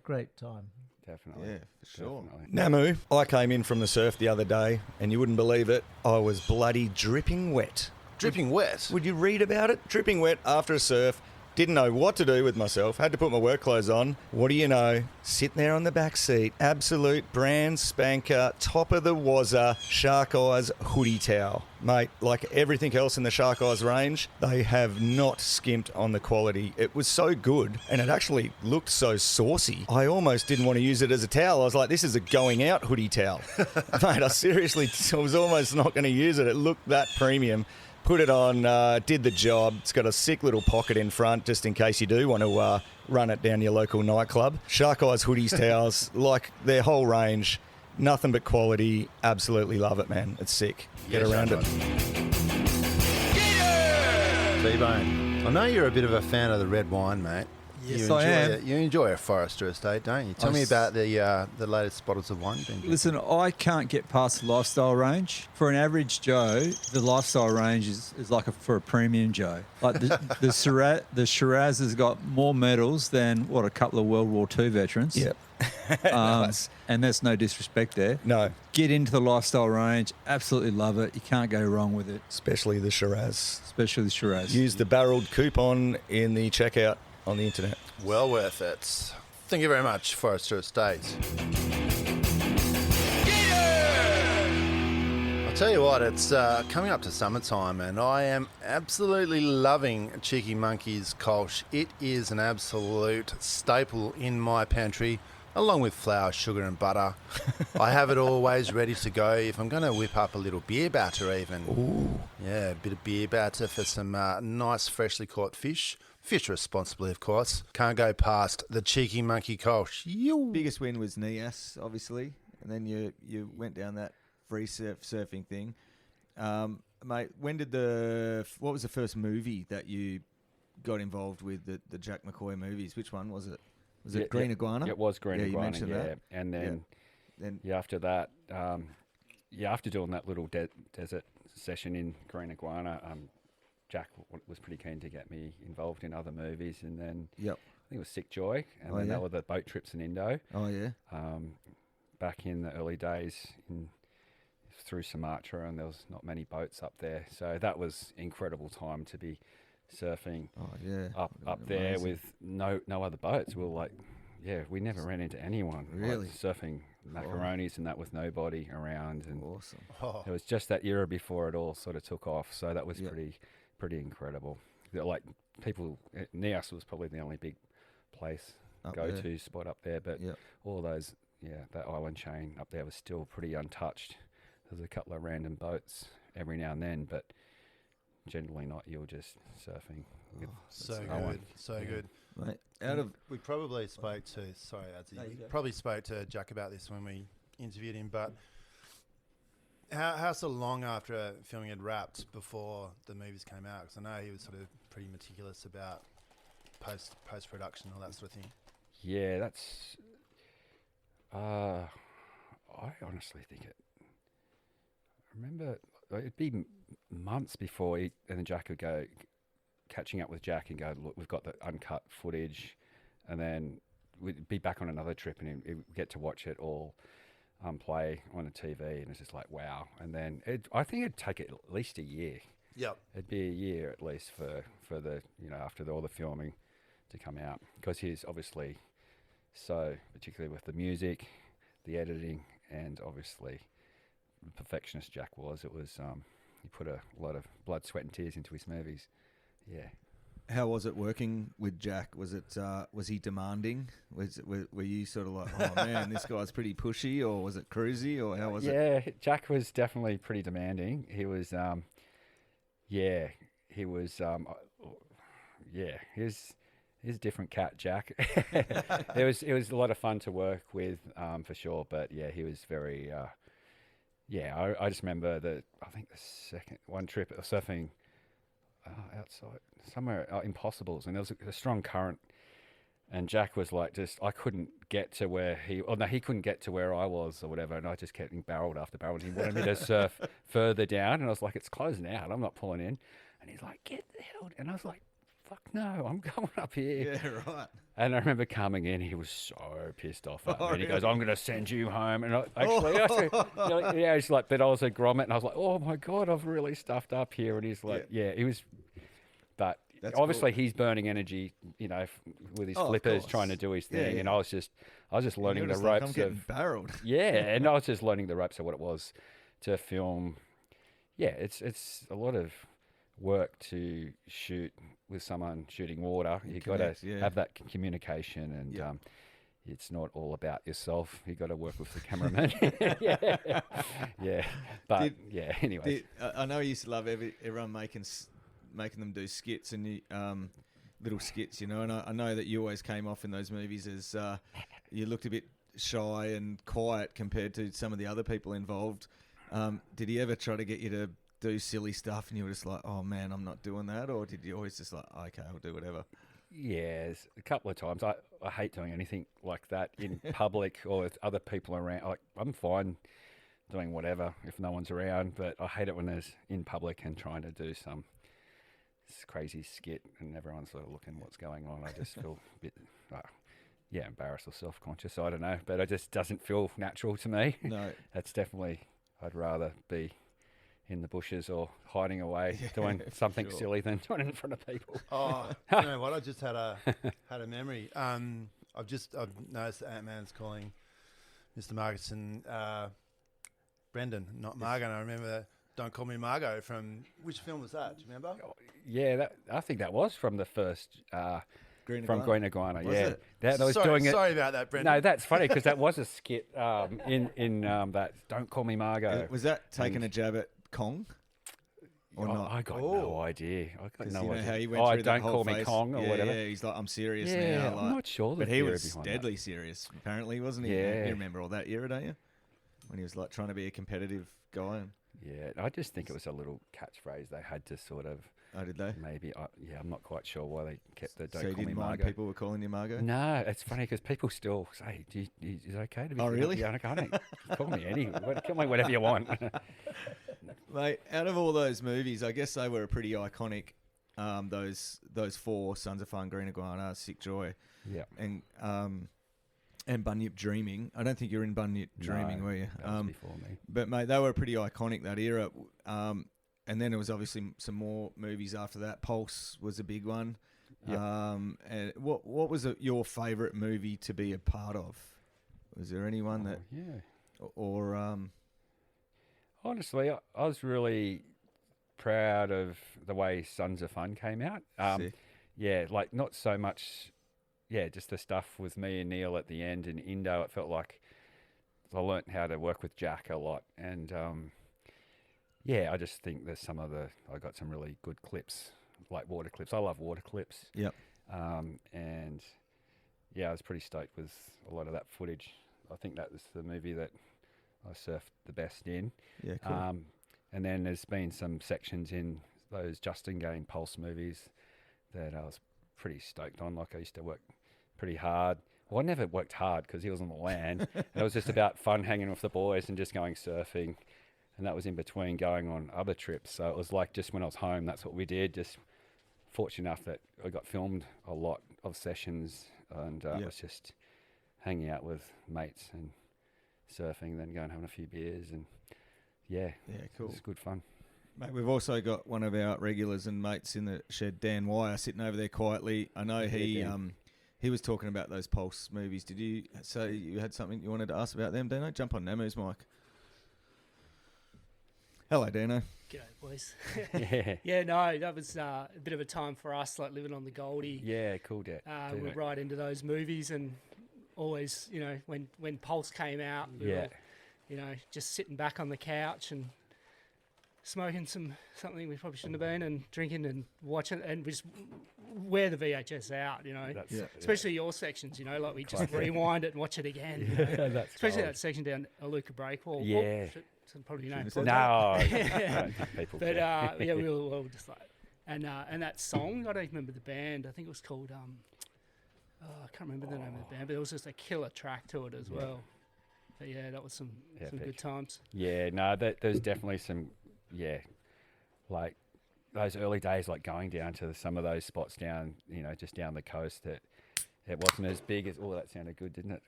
great time. Definitely. Yeah, for sure. Namu, I came in from the surf the other day, and you wouldn't believe it, I was bloody dripping wet. Dripping wet? Would you read about it? Dripping wet after a surf. Didn't know what to do with myself. Had to put my work clothes on. What do you know? Sitting there on the back seat. Absolute brand spanker, top of the wazza, Shark Eyes hoodie towel. Mate, like everything else in the Shark Eyes range, they have not skimped on the quality. It was so good, and it actually looked so saucy. I almost didn't want to use it as a towel. I was like, this is a going out hoodie towel. Mate, I was almost not going to use it. It looked that premium. Put it on, did the job. It's got a sick little pocket in front just in case you do want to run it down your local nightclub. Shark Eyes hoodies, towels, like their whole range, nothing but quality. Absolutely love it, man. It's sick. Get around it. T-Bone, I know you're a bit of a fan of the red wine, mate. Yes, I am. You enjoy a Forester estate, don't you? Tell me about the latest bottles of wine you've been drinking. Listen, I can't get past the lifestyle range. For an average Joe, the lifestyle range is like for a premium Joe. Like the Shiraz has got more medals than, a couple of World War II veterans. Yep. Nice. And that's no disrespect there. No, Get into the lifestyle range. Absolutely love it. You can't go wrong with it, especially the Shiraz. especially the Shiraz. Use the barreled coupon in the checkout on the internet. Well worth it. Thank you very much, Forester Estates. I'll tell you what, it's coming up to summertime and I am absolutely loving Cheeky Monkey's Kolsch. It is an absolute staple in my pantry, along with flour, sugar and butter. I have it always ready to go if I'm going to whip up a little beer batter even. Ooh. Yeah, a bit of beer batter for some nice freshly caught fish. Fish responsibly, of course. Can't go past the Cheeky Monkey Kolsch. Biggest win was Nias, obviously, and then you went down that free surfing thing. Mate, what was the first movie that you got involved with, the Jack McCoy movies? Which one was it? Was it Green Iguana? It was Green You Iguana, mentioned that. And then Then after that, after doing that little desert session in Green Iguana, Jack was pretty keen to get me involved in other movies. And then I think it was Sick Joy, and then there were the boat trips in Indo. Oh, yeah. Back in the early days through Sumatra, and there was not many boats up there. So that was incredible time to be surfing up there with no other boats. We were like, we never ran into anyone. Really? Like surfing macaronis and that with nobody around. And Awesome. it was just that era before it all sort of took off. So that was pretty incredible. Like people, Nias was probably the only big place, go-to spot up there. But all those, that island chain up there was still pretty untouched. There's a couple of random boats every now and then, but generally not. You're just surfing. So good. Mate, We probably spoke to, sorry, Adzi, we probably spoke to Jack about this when we interviewed him, but how so long after filming had wrapped before the movies came out? Because I know he was sort of pretty meticulous about post-production, all that sort of thing. Yeah, that's... I honestly think it... I remember it'd be months before and then Jack would go, catching up with Jack and go, look, we've got the uncut footage, and then we'd be back on another trip and he'd get to watch it all play on the TV, and it's just like, wow. And then I think it'd take at least a year. Yep. It'd be a year at least for the, after all the filming to come out, because he's obviously so, particularly with the music, the editing, and obviously perfectionist Jack was. It was he put a lot of blood, sweat and tears into his movies. Yeah. How was it working with Jack? Was it was he demanding? Were you sort of like, oh man, this guy's pretty pushy, or was it cruisy, or how was it? Yeah, Jack was definitely pretty demanding. He was he was he's a different cat, Jack. It was a lot of fun to work with, for sure. But yeah, he was very I just remember I think the second one trip surfing outside somewhere Impossibles, and there was a strong current, and Jack was like, I couldn't get to where he couldn't get to where I was or whatever, and I just kept getting barreled after barreled. He wanted me to surf further down, and I was like, it's closing out, I'm not pulling in. And he's like, get the hell, and I was like, fuck no, I'm going up here. Yeah, right. And I remember coming in, he was so pissed off at me. And he goes, I'm going to send you home. And he's like, but I was a grommet, and I was like, oh my God, I've really stuffed up here. And he's like, he was, but That's obviously cool. he's burning energy, with his flippers, trying to do his thing. And I was just learning the ropes I'm getting barreled. and I was just learning the ropes of what it was to film. Yeah, it's a lot of work to shoot with someone shooting water. You got to have that communication, and it's not all about yourself. You got to work with the cameraman. But anyway, I know you used to love everyone making them do skits and little skits, and I know that you always came off in those movies as you looked a bit shy and quiet compared to some of the other people involved. Did he ever try to get you to do silly stuff and you were just like, oh man, I'm not doing that? Or did you always just like, okay, I'll do whatever? Yes, a couple of times. I hate doing anything like that in public or with other people around. Like, I'm fine doing whatever if no one's around, but I hate it when there's in public and trying to do some crazy skit and everyone's sort of looking what's going on. I just feel a bit embarrassed or self-conscious. I don't know, but it just doesn't feel natural to me. No. That's definitely. I'd rather be in the bushes or hiding away doing something silly than doing it in front of people. Oh, you know what? I just had a memory. I've noticed that Ant-Man's calling Mr. Margieson Brenden, not Margo. And I remember Don't Call Me Margo from which film was that? Do you remember? Yeah, I think that was from the first Green from Iguana. Green Iguana. Was Yeah, it? that was sorry, doing it. sorry about that, Brenden. No, that's funny because that was a skit in that Don't Call Me Margo. Was that taking a jab at Kong? Or not? I got no idea. I got 'Cause no you know idea. how he went through that Don't whole call me phase? Kong or whatever. Yeah, he's like, I'm serious Yeah, now. I'm Like, not sure the but he theory was behind deadly serious, apparently, wasn't he? Yeah. You remember all that era, don't you? When he was like trying to be a competitive guy. And, Yeah, I just think it was a little catchphrase they had to sort of oh, did they? maybe. I'm not quite sure why they kept the Don't So you Call Me didn't mind Margo. people were calling you Margo? No, it's funny because people still say, is it okay to be? Oh, really? Yeah, okay. Call me call me whatever you want. Mate, out of all those movies, I guess they were pretty iconic. Those four: Sons of Fun, Green Iguana, Sick Joy, Yeah. and Bunyip Dreaming. I don't think you're in Bunyip Dreaming, No, were you? that was before me. But mate, they were pretty iconic that era. And then there was obviously some more movies after that. Pulse was a big one. Yep. And what was your favourite movie to be a part of? Was there anyone that Yeah. or Honestly, I was really proud of the way Sons of Fun came out. Sick. Yeah, like not so much, just the stuff with me and Neil at the end in Indo. It felt like I learnt how to work with Jack a lot. And, I just think there's I got some really good clips, like water clips. I love water clips. Yep. And, I was pretty stoked with a lot of that footage. I think that was the movie that I surfed the best in. Yeah, cool. And then there's been some sections in those Justin Game Pulse movies that I was pretty stoked on. Like I used to work pretty hard. Well, I never worked hard because he was on the land. And it was just about fun hanging with the boys and just going surfing. And that was in between going on other trips. So it was like just when I was home, that's what we did. Just fortunate enough that I got filmed a lot of sessions and it was just hanging out with mates and surfing, then going having a few beers and cool. It's good fun. Mate, we've also got one of our regulars and mates in the shed, Dan Wire, sitting over there quietly. I know he was talking about those Pulse movies. Did you say you had something you wanted to ask about them, Dano? Jump on Namu's mic. Hello, Dano. G'day, boys. Yeah. No, that was a bit of a time for us, like living on the Goldie. Yeah, cool, Dad. We're right into those movies, and always, when Pulse came out, we were, just sitting back on the couch and smoking something we probably shouldn't have been, and drinking and watching, and we just wear the VHS out, especially your sections, like we just rewind it and watch it again. That's especially cold. that section down Aluka Breakwall. Yeah. Probably No, people but we were just like, and that song, I don't remember the band. I think it was called I can't remember the name of the band, but there was just a killer track to it as well. But that was some good times. Yeah, no, there's definitely some, like those early days, like going down to some of those spots down, just down the coast that it wasn't as big as. Oh, that sounded good, didn't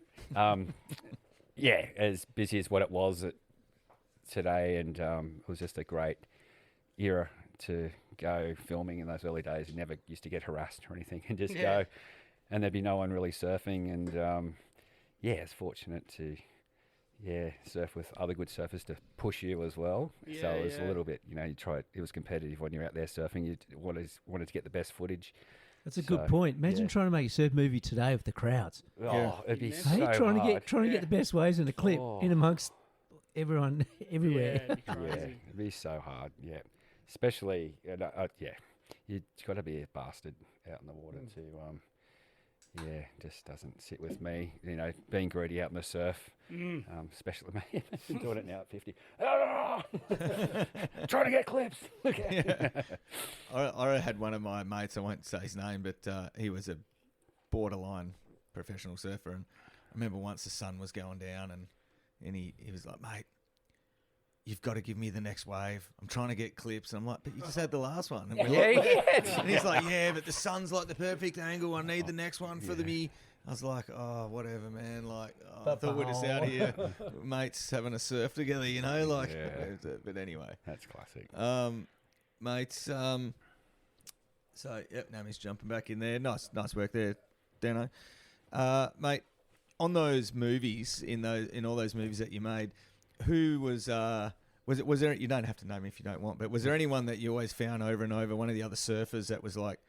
it? As busy as what it was today, and it was just a great era to go filming in those early days. You never used to get harassed or anything, and just go, and there'd be no one really surfing, and it's fortunate to surf with other good surfers to push you as well. So it was a little bit, you tried. It was competitive when you're out there surfing. You wanted to get the best footage. That's a good point. Imagine trying to make a surf movie today with the crowds. Oh, it'd be so trying hard. to get the best waves in the clip in amongst everyone everywhere. Yeah, it'd be crazy. It'd be so hard. Yeah, especially you've got to be a bastard out in the water to just doesn't sit with me. Being greedy out in the surf, especially me. Been doing it now at 50. Trying to get clips. I had one of my mates, I won't say his name, but he was a borderline professional surfer, and I remember once the sun was going down, and he was like, mate, you've got to give me the next wave. I'm trying to get clips. And I'm like, but you just had the last one. And, and he's like, but the sun's like the perfect angle. I need the next one for me. I was like, oh, whatever, man. Like, I thought we're just out here, mates, having a surf together, you know? Like, but anyway. That's classic. Mates, so, yep, Nami's jumping back in there. Nice work there, Dano. Mate, on those movies, in all those movies that you made, who was there, you don't have to name if you don't want, but was there anyone that you always found over and over, one of the other surfers that was like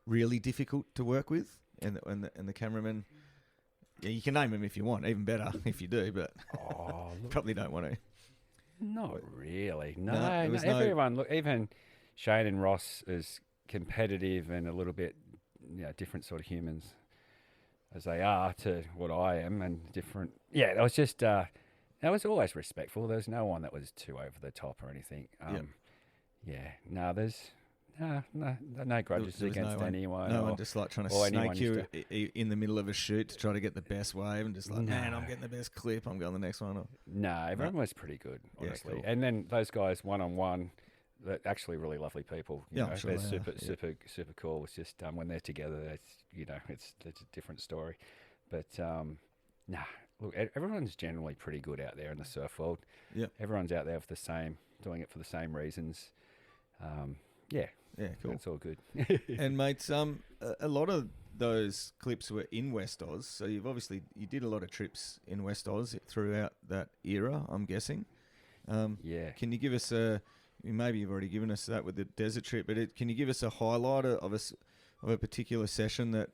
really difficult to work with? And the cameraman, yeah, you can name him if you want, even better if you do, but probably don't want to. Not really. No, No, there was everyone. Look, even Shane and Ross is competitive and a little bit, different sort of humans as they are to what I am, and different. Yeah, that was just. That was always respectful. There's no one that was too over the top or anything. There's. No grudges There was against anyone. No one just like trying to snake you in the middle of a shoot to try to get the best wave and just like, man, I'm getting the best clip. I'm going the next one. No, everyone was pretty good, honestly. cool. And then those guys one-on-one, they're actually really lovely people. I'm sure they're they are. super cool. It's just when they're together, it's a different story. But look, everyone's generally pretty good out there in the surf world. Yeah, everyone's out there doing it for the same reasons. Yeah, cool. It's all good. And mates, a lot of those clips were in West Oz, so you did a lot of trips in West Oz throughout that era, I'm guessing. Yeah. Can you give us maybe you've already given us that with the desert trip, but can you give us a highlight of a particular session that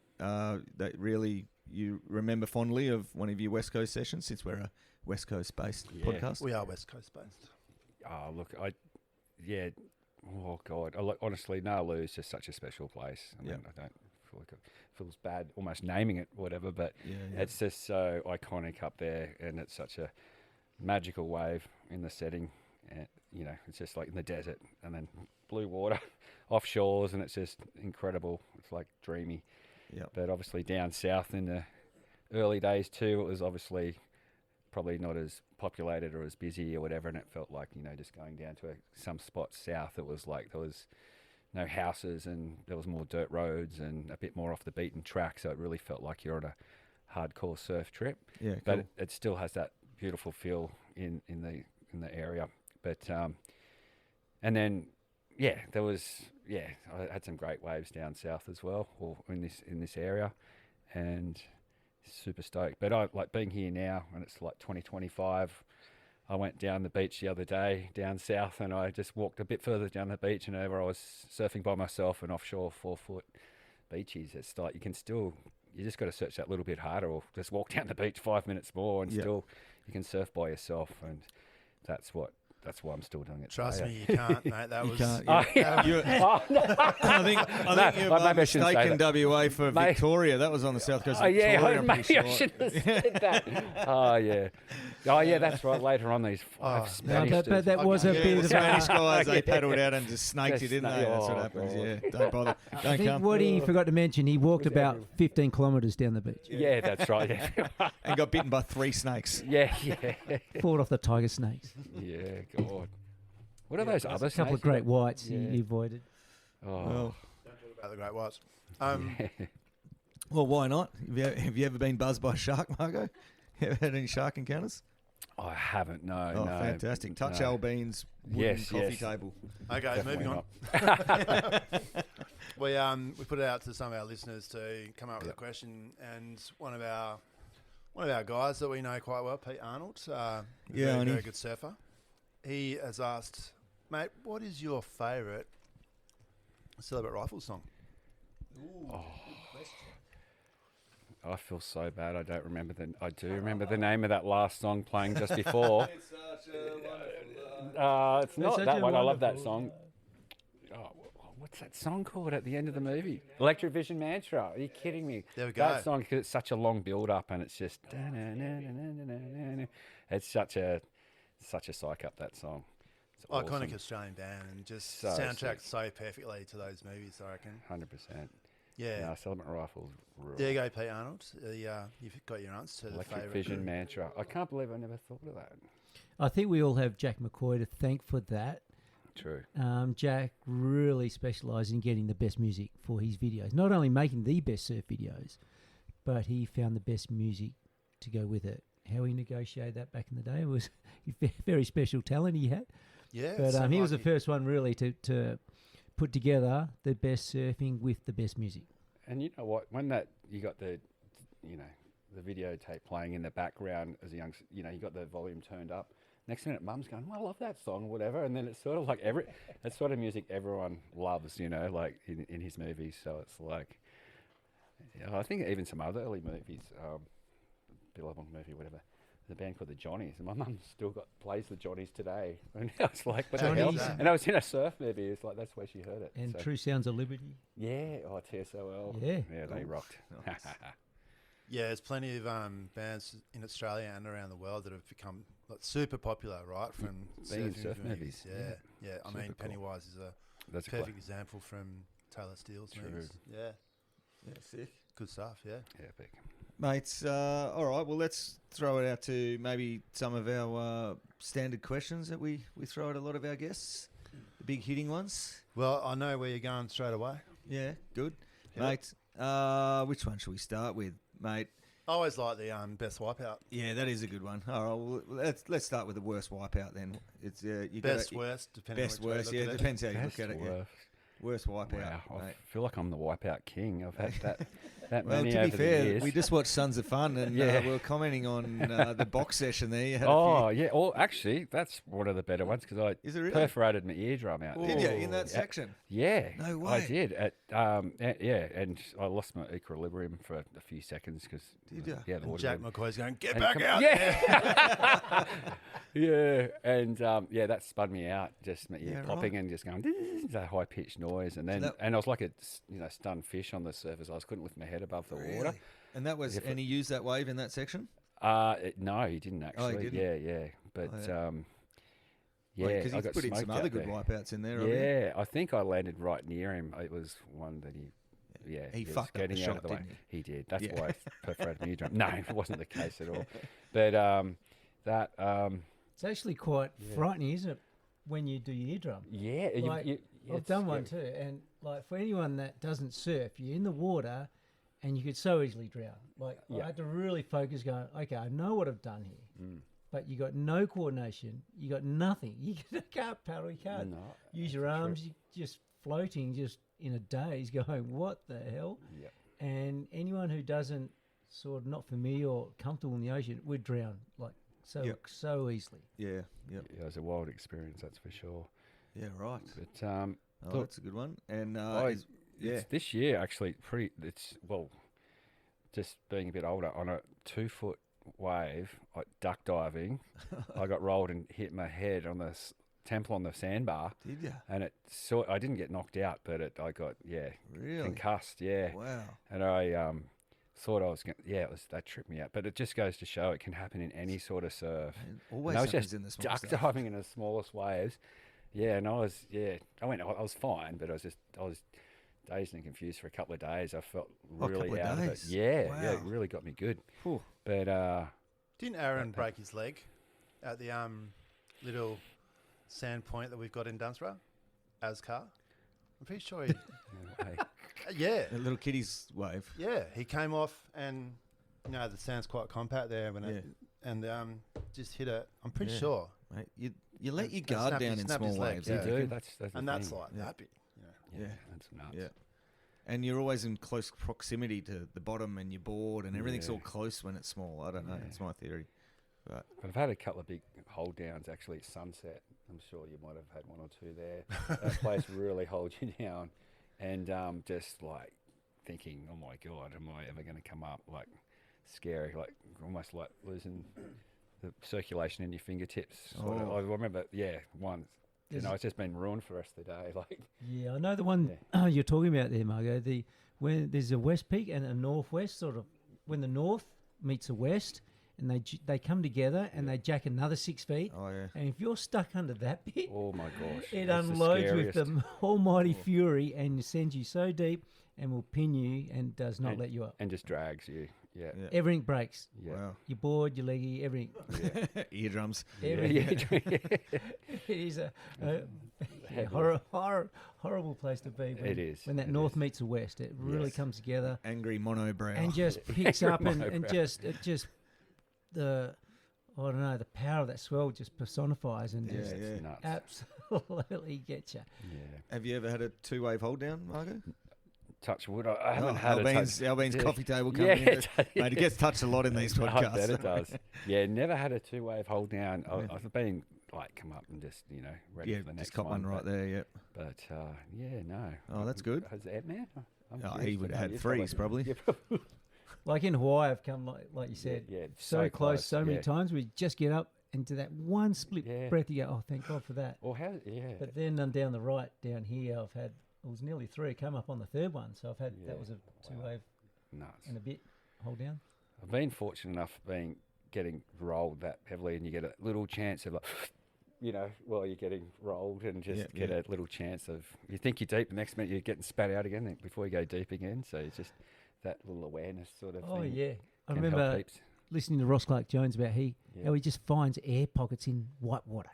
really you remember fondly of one of your West Coast sessions, since we're a West Coast based podcast? We are West Coast based. Oh, look, oh God! Honestly, Nauru is just such a special place. I mean, I don't feel like it feels bad almost naming it, whatever. But it's just so iconic up there, and it's such a magical wave in the setting. And it's just like in the desert, and then blue water, offshores, and it's just incredible. It's like dreamy. Yeah. But obviously down south in the early days too, it was obviously probably not as populated or as busy or whatever, and it felt like just going down to some spots south, it was like there was no houses and there was more dirt roads and a bit more off the beaten track, so it really felt like you're on a hardcore surf trip. Yeah, cool. But it still has that beautiful feel in the area. But and then there was I had some great waves down south as well, or in this area, and super stoked. But I like being here now, and it's like 2025. I went down the beach the other day down south, and I just walked a bit further down the beach, and over I was surfing by myself and offshore 4-foot beaches. It's like you just got to search that little bit harder, or just walk down the beach 5 minutes more, and still you can surf by yourself. And that's why I'm still doing it. Trust me, you can't, mate. That was. I think you're mistaken WA for Victoria. That was on the south coast of Victoria. Maybe I shouldn't have said that. Oh yeah, that's right. Later on, these five Spanish. But that was a bit the of Spanish guys. They paddled out and just snaked it, didn't they? That's what happens. Yeah, don't bother. I think what he forgot to mention, he walked about 15 kilometres down the beach. Yeah, that's right. Yeah. And got bitten by 3 snakes. Yeah. Fought off the tiger snakes. Yeah, God. What are those other A couple of great whites he avoided. Oh. Well, About the great whites. well, why not? Have you ever been buzzed by a shark, Margo? Ever had any shark encounters? I haven't. No. Oh, no. fantastic! Touch Albine's wooden coffee table. Okay, Definitely moving on. We put it out to some of our listeners to come up with a question, and one of our guys that we know quite well, Pete Arnold, very good surfer. He has asked, mate, what is your favourite Celebrate Rifles song? I feel so bad. I don't remember I do remember the name of that last song playing just before. It's such a wonderful it's not that one. I love that song. Oh, what's that song called at the end of the movie? Electric Vision Mantra. Are you kidding me? There we go. That song, because it's such a long build up, and it's just it's such a psych up, that song. It's Iconic awesome. Australian band, and just So soundtracked sick. so perfectly to those movies, I reckon. 100%. Yeah. No, Celebrate Rifles. Rule. There you go, Pete Arnold. You've got your answer to the Electric favourite. Vision Mantra. I can't believe I never thought of that. I think we all have Jack McCoy to thank for that. True. Jack really specialised in getting the best music for his videos. Not only making the best surf videos, but he found the best music to go with it. How he negotiated that back in the day was very special talent he had. Yeah. But he was the first one really to put together the best surfing with the best music. And you know what? When you got the videotape playing in the background as a young, you got the volume turned up. Next minute, Mum's going, "Well, I love that song," or whatever. And then it's sort of like that sort of music everyone loves, like in his movies. So it's like, I think even some other early movies, Billabong movie, whatever. There's a band called the Johnnies, and my mum still plays the Johnnies today. And I was like, "What the hell?" And I was in a surf movie. It's like that's where she heard it. And True Sounds of Liberty. Yeah, TSOL. Yeah, they rocked. Nice. Yeah, there's plenty of bands in Australia and around the world that have become super popular, right? From being in surfing surf movies. Yeah. I mean, Pennywise is a perfect example from Taylor Steele's movies. Yeah, sick. good stuff. Yeah, epic. Mates, all right, well, let's throw it out to maybe some of our standard questions that we throw at a lot of our guests, the big hitting ones. Well, I know where you're going straight away. Yeah, good. Yep. Mate, which one should we start with, mate? I always like the best wipeout. Yeah, that is a good one. All right, well, let's start with the worst wipeout then. It's best, worst, depending best, on which worst. way you Yeah, look at depends how you Best, look at it. Yeah. worst. Worst wipeout. Wow, I mate. feel like I'm the wipeout king. I've had that Well, many to be over the fair, years. we just watched Sons of Fun, and Yeah. we were commenting on the box session there. You had Oh yeah. Oh, actually, that's one of the better ones because I Is it really? perforated my eardrum out. Did you there. in that section? Yeah. No way. I did. And I lost my equilibrium for a few seconds because Did ya? Yeah, the And water. Jack went- McCoy's going, get and back come- out. Yeah. Yeah, and that spun me out. Just my ear Yeah, popping right. and just going that high pitched noise, and then that- and I was like a stunned fish on the surface. I couldn't lift my head above the water. Really? And that was, and he used that wave in that section. No, he didn't actually. Oh, he didn't? Yeah, but Oh, yeah, because I he's got put in some smoked other out good there. wipeouts in there. Yeah, I think I landed right near him. It was one that he He was fucked up the getting out shot, of the way. didn't He did. That's Yeah. why I perforated my eardrum. No, it wasn't the case at all. But It's actually quite frightening, isn't it, when you do your eardrum? yeah, Like, I've it's done one scary. too, and like for anyone that doesn't surf, you're in the water, and you could so easily drown. Like Yeah. I had to really focus, going, okay, I know what I've done here, but you got no coordination, you got nothing. You can't paddle, you can't No, use your arms, you're just floating, just in a daze, going, what the hell? Yep. And anyone who doesn't sort of not familiar or comfortable in the ocean would drown like so Yep. so easily. Yeah, yeah, Yeah, it was a wild experience, that's for sure. yeah. Right. But Oh, look, that's a good one. And it's this year actually just being a bit older on a 2-foot wave, like duck diving. I got rolled and hit my head on the temple on the sandbar, did you and I didn't get knocked out, but I got really? concussed. Yeah, Wow. and I thought I was going. Yeah, that tripped me out. But it just goes to show it can happen in any sort of surf. It always And I was happens just in the small duck stuff. diving in the smallest waves. Yeah, and I was I was fine, but I was dazed and confused for a couple of days. I felt Oh, really couple of out of it. days? Yeah, yeah, it Wow. really got me good. Phew. But Didn't Aaron break his leg at the little sand point that we've got in Dunsborough? Ascar? I'm pretty sure he... hey, yeah. That little kiddie's wave. Yeah, he came off and, the sand's quite compact there and just hit it. I'm pretty Yeah. sure. Mate, you let And- your and guard snapped- down he in snapped his small leg, waves. you yeah. I do. reckon. That's the And that's thing. like Yeah. that big. Yeah, Yeah. that's nuts. Yeah. And you're always in close proximity to the bottom and your board, and everything's Yeah. all close when it's small. I don't know. Yeah. It's my theory. But I've had a couple of big hold downs actually at Sunset. I'm sure you might have had one or two there. That place really holds you down, and just like thinking, oh my god, am I ever going to come up? Like scary, like almost like losing the circulation in your fingertips. Sort of. Oh. I remember, once. Is It's just been ruined for the rest of the day. Like, Yeah, I know the one you're talking about there, Margo. When there's a west peak and a northwest, sort of when the north meets the west, and they come together and they jack another 6 feet. Oh yeah. And if you're stuck under that bit, oh my gosh, it that's the unloads with scariest. the almighty fury and sends you so deep and will pin you and does not And- let you up. and just drags you. Yeah, Yeah. Everything breaks. yeah. Wow. Your board, your leggy, everything. Eardrums. Yeah, Everything. yeah. It is a Yeah, horrible place to be. When, It is. when that It north is. meets the west. It really Yes. comes together Angry monobrow. and just picks up and Monobrow. just the I don't know, the power of that swell just personifies and Yeah, just yeah. It's nuts. absolutely gets you. Yeah. Have you ever had a 2-wave hold down, Margo? Touch wood. I haven't had Albean's Yeah. coffee table Yeah, coming in. it Mate, it gets touched a lot in these I podcasts. bet it does. Yeah, never had a 2-wave hold down. I've been like, come up and just, ready Yeah, for the next just cop one right but, there, yeah. But yeah, no. Oh, that's good. Has Ant-Man? I'm Oh, curious he to would know. have had You've threes, probably. Yeah, probably. Like in Hawaii, I've come like you said, Yeah, so close, so many yeah. times. We just get up into that one split Yeah. breath. You go, oh, thank God for that. Or how? Yeah. But then down the right, down here, I've had it was nearly 3. Come up on the third one, so I've had Yeah. that was a 2-wave Nuts. and a bit hold down. I've been fortunate enough getting rolled that heavily, and you get a little chance of while you're getting rolled, and just get a little chance of, you think you're deep, the next minute you're getting spat out again before you go deep again. So it's just that little awareness sort of Oh thing. yeah, I can help remember heaps. listening to Ross Clark Jones about how he just finds air pockets in white water.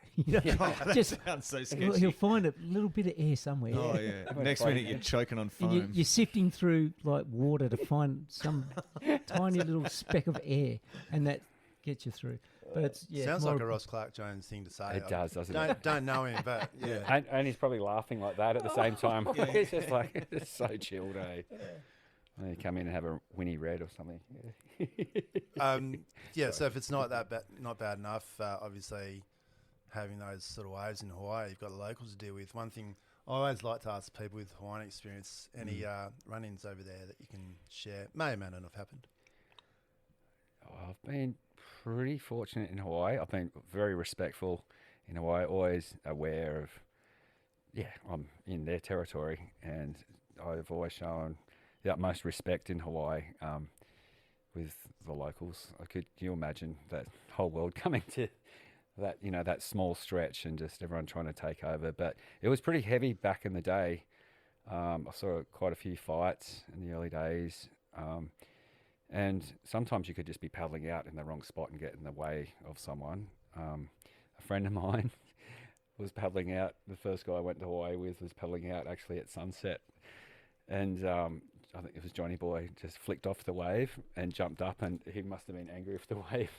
Just Sounds so he'll sketchy. find a little bit of air somewhere. Oh, yeah. Next minute, you're choking on And foam. you're sifting through like water to find some tiny little speck of air, and that gets you through. But it's Sounds more like a Ross Clark Jones thing to say. It does, doesn't it? Don't know him, but yeah. And he's probably laughing like that at the same time. It's just like, it's so chilled, eh? And you come in and have a Winnie Red or something. So if it's not bad enough, obviously having those sort of waves in Hawaii, you've got the locals to deal with. One thing I always like to ask people with Hawaiian experience, any run-ins over there that you can share, may or may not have happened. I've been pretty fortunate in Hawaii. I've been very respectful in Hawaii, always aware of, I'm in their territory, and I've always shown the utmost respect in Hawaii with the locals. Can you imagine that whole world coming to that, that small stretch and just everyone trying to take over? But it was pretty heavy back in the day. I saw quite a few fights in the early days. And sometimes you could just be paddling out in the wrong spot and get in the way of someone. A friend of mine was paddling out. The first guy I went to Hawaii with was paddling out actually at sunset. And I think it was Johnny Boy just flicked off the wave and jumped up, and he must have been angry with the wave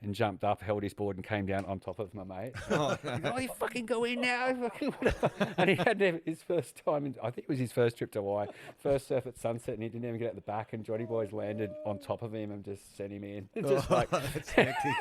and jumped up, held his board and came down on top of my mate. You fucking go in now. And he had his first time, I think it was his first trip to Hawaii, first surf at sunset, and he didn't even get at the back, and Johnny Boys landed on top of him and just sent him in. Just That's hectic.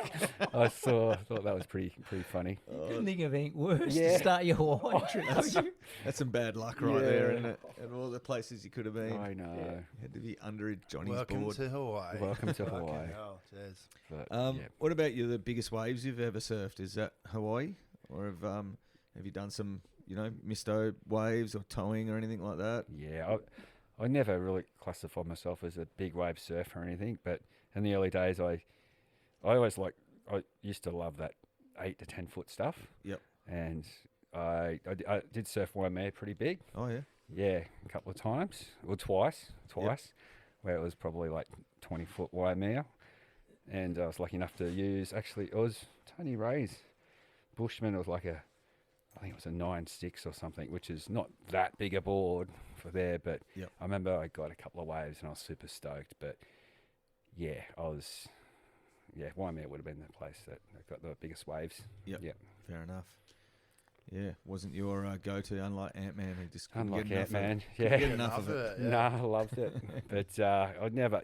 I thought that was pretty funny. Couldn't think of anything worse to start your Hawaii trip. could you? That's some bad luck right there, isn't it? And all the places you could have been. I know. You had to be under Johnny's Welcome board. to Hawaii. Welcome to Fucking Hawaii. hell, cheers. But, What about you? The biggest waves you've ever surfed, is that Hawaii, or have you done some misto waves or towing or anything like that? Yeah, I never really classified myself as a big wave surfer or anything, but in the early days, I used to love that 8 to 10 foot stuff. Yep. And I did surf Waimea pretty big. Oh yeah. Yeah, a couple of times, or twice, where it was probably like 20 foot Waimea. And I was lucky enough to use, actually, it was Tony Ray's Bushman. It was like I think it was a 9.6 or something, which is not that big a board for there. But Yep. I remember I got a couple of waves and I was super stoked. But yeah, Waimea would have been the place that got the biggest waves. Yep. Yep. Fair enough. Yeah, wasn't your go-to, unlike Ant-Man, who just couldn't Unlike get enough Ant-Man, Get enough of it. Yeah. Nah, I loved it. But I'd never,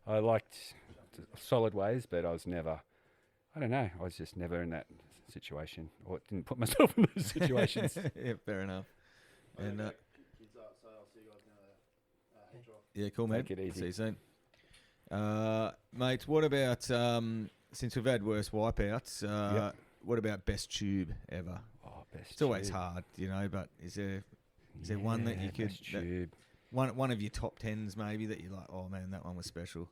I liked solid waves, but I was never, I don't know, I was just never in that situation, or didn't put myself in those situations. Yeah, fair enough. And yeah, cool, mate. Take it easy. See you soon. Mate, what about, since we've had worse wipeouts, what about best tube ever? Oh, best It's always tube. hard, but is there one that you could, best tube. one of your top 10s maybe that you're like, oh man, that one was special?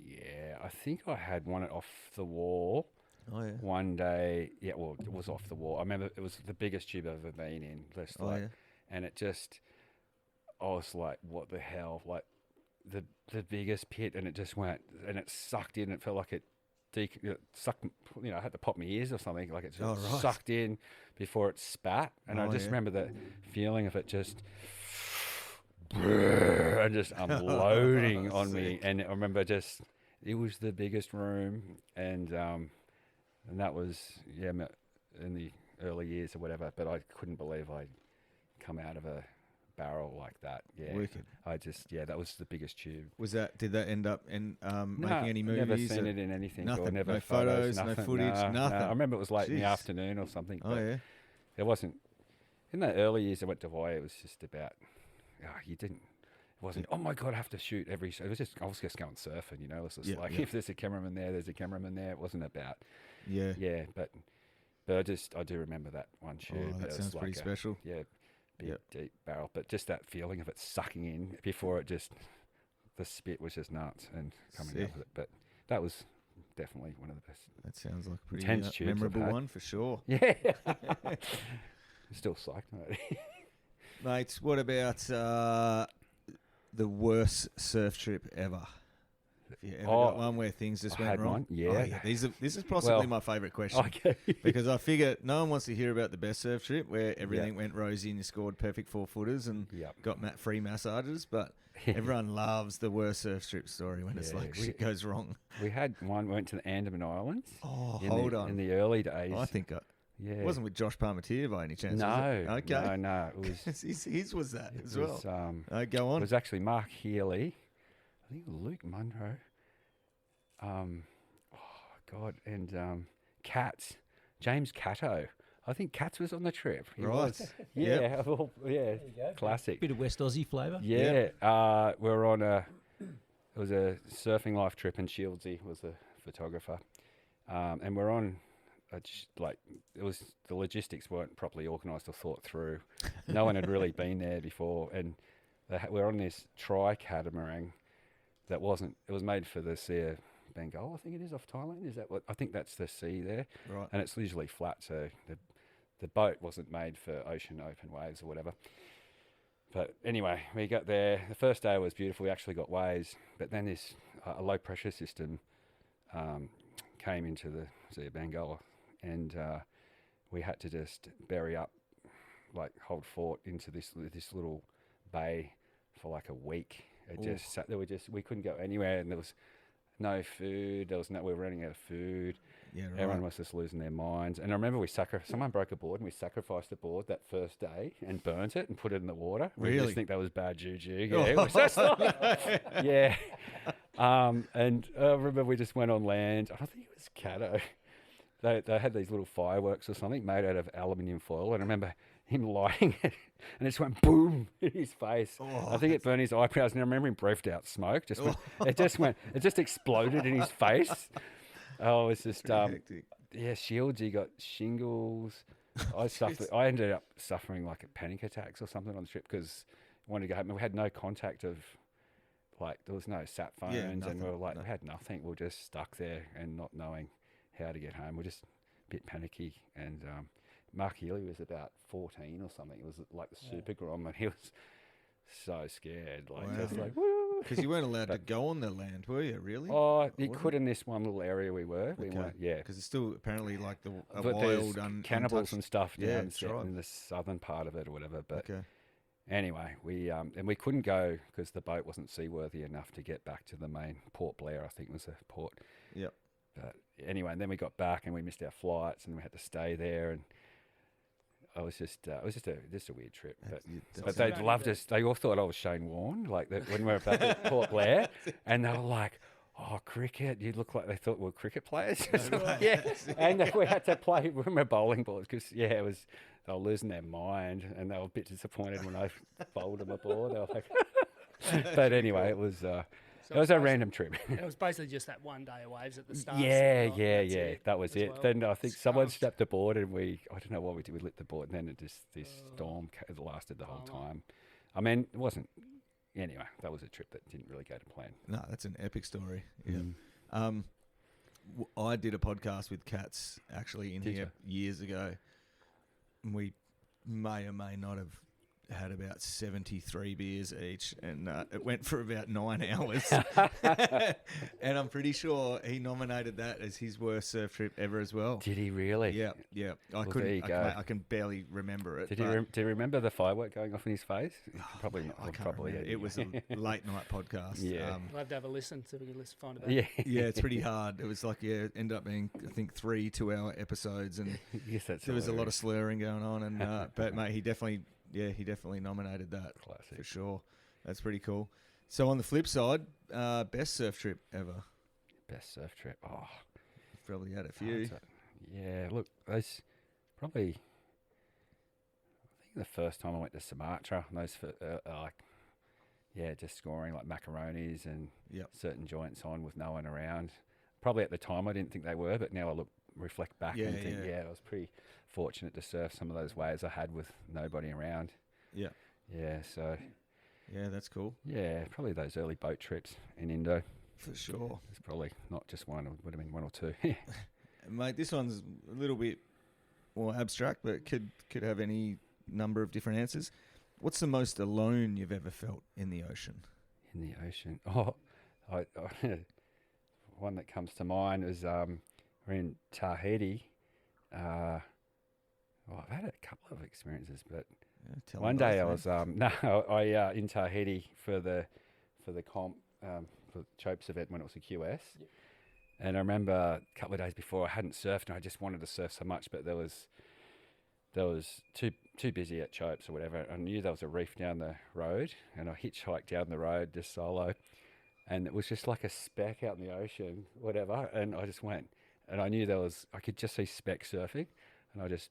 Yeah, I think I had one off the wall Oh yeah. one day. Yeah, well, it was off the wall. I remember it was the biggest tube I've ever been in. Just Oh, like, yeah. and it just, I was like, what the hell? Like the biggest pit, and it just went, and it sucked in. It felt like it sucked. I had to pop my ears or something. Like it just Oh, right. sucked in before it spat, and I just remember the feeling of it just and just unloading on me. And I remember it was the biggest room, and that was in the early years or whatever. But I couldn't believe I'd come out of a barrel like that. Yeah, Wicked. That was the biggest tube. Did that end up in making any movies? Never seen it in anything. Nothing. Or never No photos, no nothing. footage, No. nothing. I remember it was late in the Jeez. afternoon or something. Oh but yeah. it wasn't. In the early years I went to Hawaii, it was just about. It wasn't. Oh my God, I have to shoot every. It was just. I was just going surfing. It was just if there's a cameraman there, there's a cameraman there. It wasn't about. Yeah. Yeah, but I do remember that one shoot. Oh, that sounds pretty special. Yeah. Big, deep barrel, but just that feeling of it sucking in before it just, the spit was just nuts and coming out of it. But that was definitely one of the best. That sounds like a pretty Intense tubes memorable I've had. one for sure. Yeah. I'm still psyched, mate. Mate, what about the worst surf trip ever? Have you ever got one where things just I went had wrong? one, yeah. Oh, this is possibly my favourite question. Okay. Because I figure no one wants to hear about the best surf trip where everything went rosy and you scored perfect 4-footers and got free massages, but everyone loves the worst surf trip story when it's like shit goes wrong. We had one, we went to the Andaman Islands. Oh, in the early days. I think it wasn't with Josh Palmetier by any chance, No. was it? Okay. No. It was... his was that as well. Go on. It was actually Mark Healy. I think Luke Munro. And Katz, James Catto. I think Katz was on the trip. He was. Yeah, classic. Bit of West Aussie flavour. Yeah, we were on it was a surfing life trip, and Shieldsy was the photographer, and we're on. It was the logistics weren't properly organised or thought through. No one had really been there before, and we're on this tri-catamaran that wasn't. It was made for the Sea of Bengal, I think it is, off Thailand. Is that what? I think that's the sea there, right? And it's usually flat, so the boat wasn't made for ocean open waves or whatever. But anyway, we got there. The first day was beautiful. We actually got waves, but then this a low pressure system came into the Sea of Bengal, and we had to just bury up, hold fort into this little bay for like a week. It just sat there. We couldn't go anywhere, and there was no food. We were running out of food. Yeah, right. Everyone was just losing their minds. And I remember someone broke a board, and we sacrificed the board that first day and burnt it and put it in the water. Really? We just think that was bad juju. Yeah, it was just yeah. And I remember we just went on land. I think it was Caddo. They had these little fireworks or something made out of aluminium foil, and I remember him lighting it, and it just went boom in his face. I think it burned his eyebrows, and I remember him breathed out smoke. It just exploded in his face. Oh, it's just Shieldsy got shingles. I ended up suffering like a panic attacks or something on the trip because I wanted to go home. We had no contact of there was no sat phones, and we had nothing. We were just stuck there and not knowing how to get home. We're just a bit panicky, and Mark Healy was about 14 or something. It was like the super grom, and he was so scared. Just woo. Because you weren't allowed to go on the land, were you? Really? Oh, you could in this one little area we were. We weren't, because it's still apparently like a but wild, cannibals untouched... and stuff down right. in the southern part of it or whatever. But anyway, we couldn't go because the boat wasn't seaworthy enough to get back to the main Port Blair, I think was the port. Yep. But anyway, and then we got back and we missed our flights and we had to stay there, and it was just a weird trip. But they loved us. They all thought I was Shane Warne, when we were back at Port Blair, and they were like, "Oh, cricket! You look like they thought we were cricket players." Yeah, and we had to play with my bowling balls because it was they were losing their mind, and they were a bit disappointed when I bowled them a ball. They were like, but anyway, it was. It was a random trip. It was basically just that one day of waves at the start. Yeah. That was it. Well. Then I think someone snapped the board, and I don't know what we did. We lit the board, and then this storm lasted the whole time. I mean, it wasn't. Anyway, that was a trip that didn't really go to plan. No, that's an epic story. Yeah. I did a podcast with Katz actually in here years ago. And we may or may not have had about 73 beers each, and it went for about 9 hours. And I'm pretty sure he nominated that as his worst surf trip ever as well. Did he really? Yeah. I There you go. I can barely remember it. Did he remember the firework going off in his face? Probably not. I can't Probably. remember. It was a late night podcast. Yeah. We'll have to have a listen so we can find it out. Yeah. Yeah, it's pretty hard. It was like, it ended up being, I think, 3 2-hour episodes, and Yes, that's there was a lot of hilarious. slurring going on. And but mate, he definitely nominated that Classic. for sure. That's pretty cool. So on the flip side, best surf trip ever. Best surf trip. Oh, You've probably had a few. yeah. Look, those probably. I think the first time I went to Sumatra, those just scoring like macaronis and Yep. certain joints on with no one around. Probably at the time I didn't think they were, but now I reflect back and think, I was pretty fortunate to surf some of those waves I had with nobody around. Yeah. Yeah, so Yeah, that's cool. yeah, probably those early boat trips in Indo. For sure. It's probably not just one; it would have been one or two. Mate, this one's a little bit more abstract, but could have any number of different answers. What's the most alone you've ever felt in the ocean? In the ocean. Oh, one that comes to mind is we're in Tahiti. I've had a couple of experiences, but Yeah, tell one me both, day I mate. was in Tahiti for the comp for the Chopes event when it was a QS. Yep. And I remember a couple of days before I hadn't surfed and I just wanted to surf so much, but there was too busy at Chopes or whatever. I knew there was a reef down the road, and I hitchhiked down the road just solo, and it was just like a speck out in the ocean, whatever. And I just went, and I knew I could just see speck surfing, and I just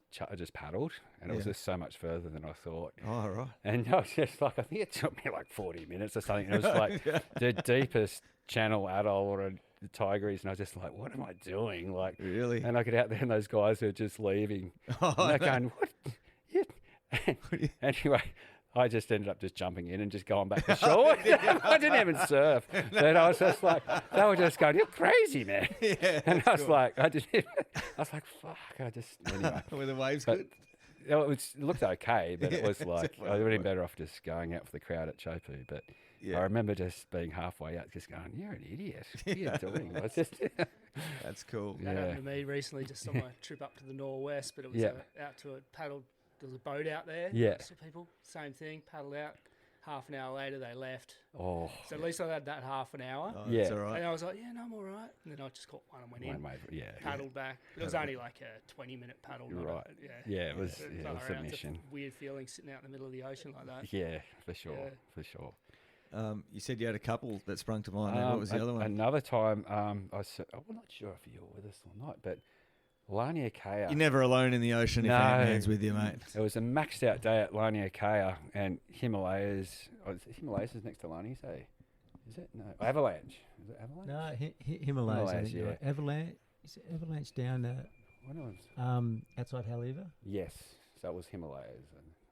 paddled, and it was just so much further than I thought. Oh, right. And I was just like, I think it took me like 40 minutes or something. And it was like the deepest channel atoll or the Tigris, and I was just like, what am I doing? Like, Really? and I get out there, and those guys are just leaving. Oh, And they're no. going, what? Anyway, I just ended up just jumping in and just going back to shore. I didn't even surf. But I was just like, they were just going, you're crazy, man. Yeah, And I was cool. like, I was like, fuck. Anyway. Were the waves But good? it looked okay, but it Yeah, was like, definitely I would have been right. better off just going out for the crowd at Chopu. But Yeah. I remember just being halfway out, just going, you're an idiot. What are you doing? I was just, That's cool. That Yeah. happened to me recently, just on my trip up to the northwest, but it was Yeah. out to a paddle. There was a boat out there. Yeah. Saw people, same thing, paddled out. Half an hour later, they left. oh, So at least I had that half an hour. Oh, Yeah. That's all right. And I was like, yeah, no, I'm all right. And then I just caught one and went in, one wave, yeah. paddled back. But it was only like a 20-minute paddle. You're not right. A, Yeah, it was, So it far was around. a It's mission. weird feeling sitting out in the middle of the ocean like that. Yeah, for sure, Yeah. for sure. You said you had a couple that sprung to mind. What was the other one? Another time, I'm not sure if you were with us or not, but Laniakea. You're never alone in the ocean if Ant-Man's with you, mate. It was a maxed out day at Laniakea, and Himalayas. Himalayas is next to Lani, say? Is it? No. Avalanche. Is it Avalanche? No, Himalayas. I Himalayas, think you're yeah. right. Avalanche. Is it Avalanche down What else? outside Haliva? Yes. So it was Himalayas.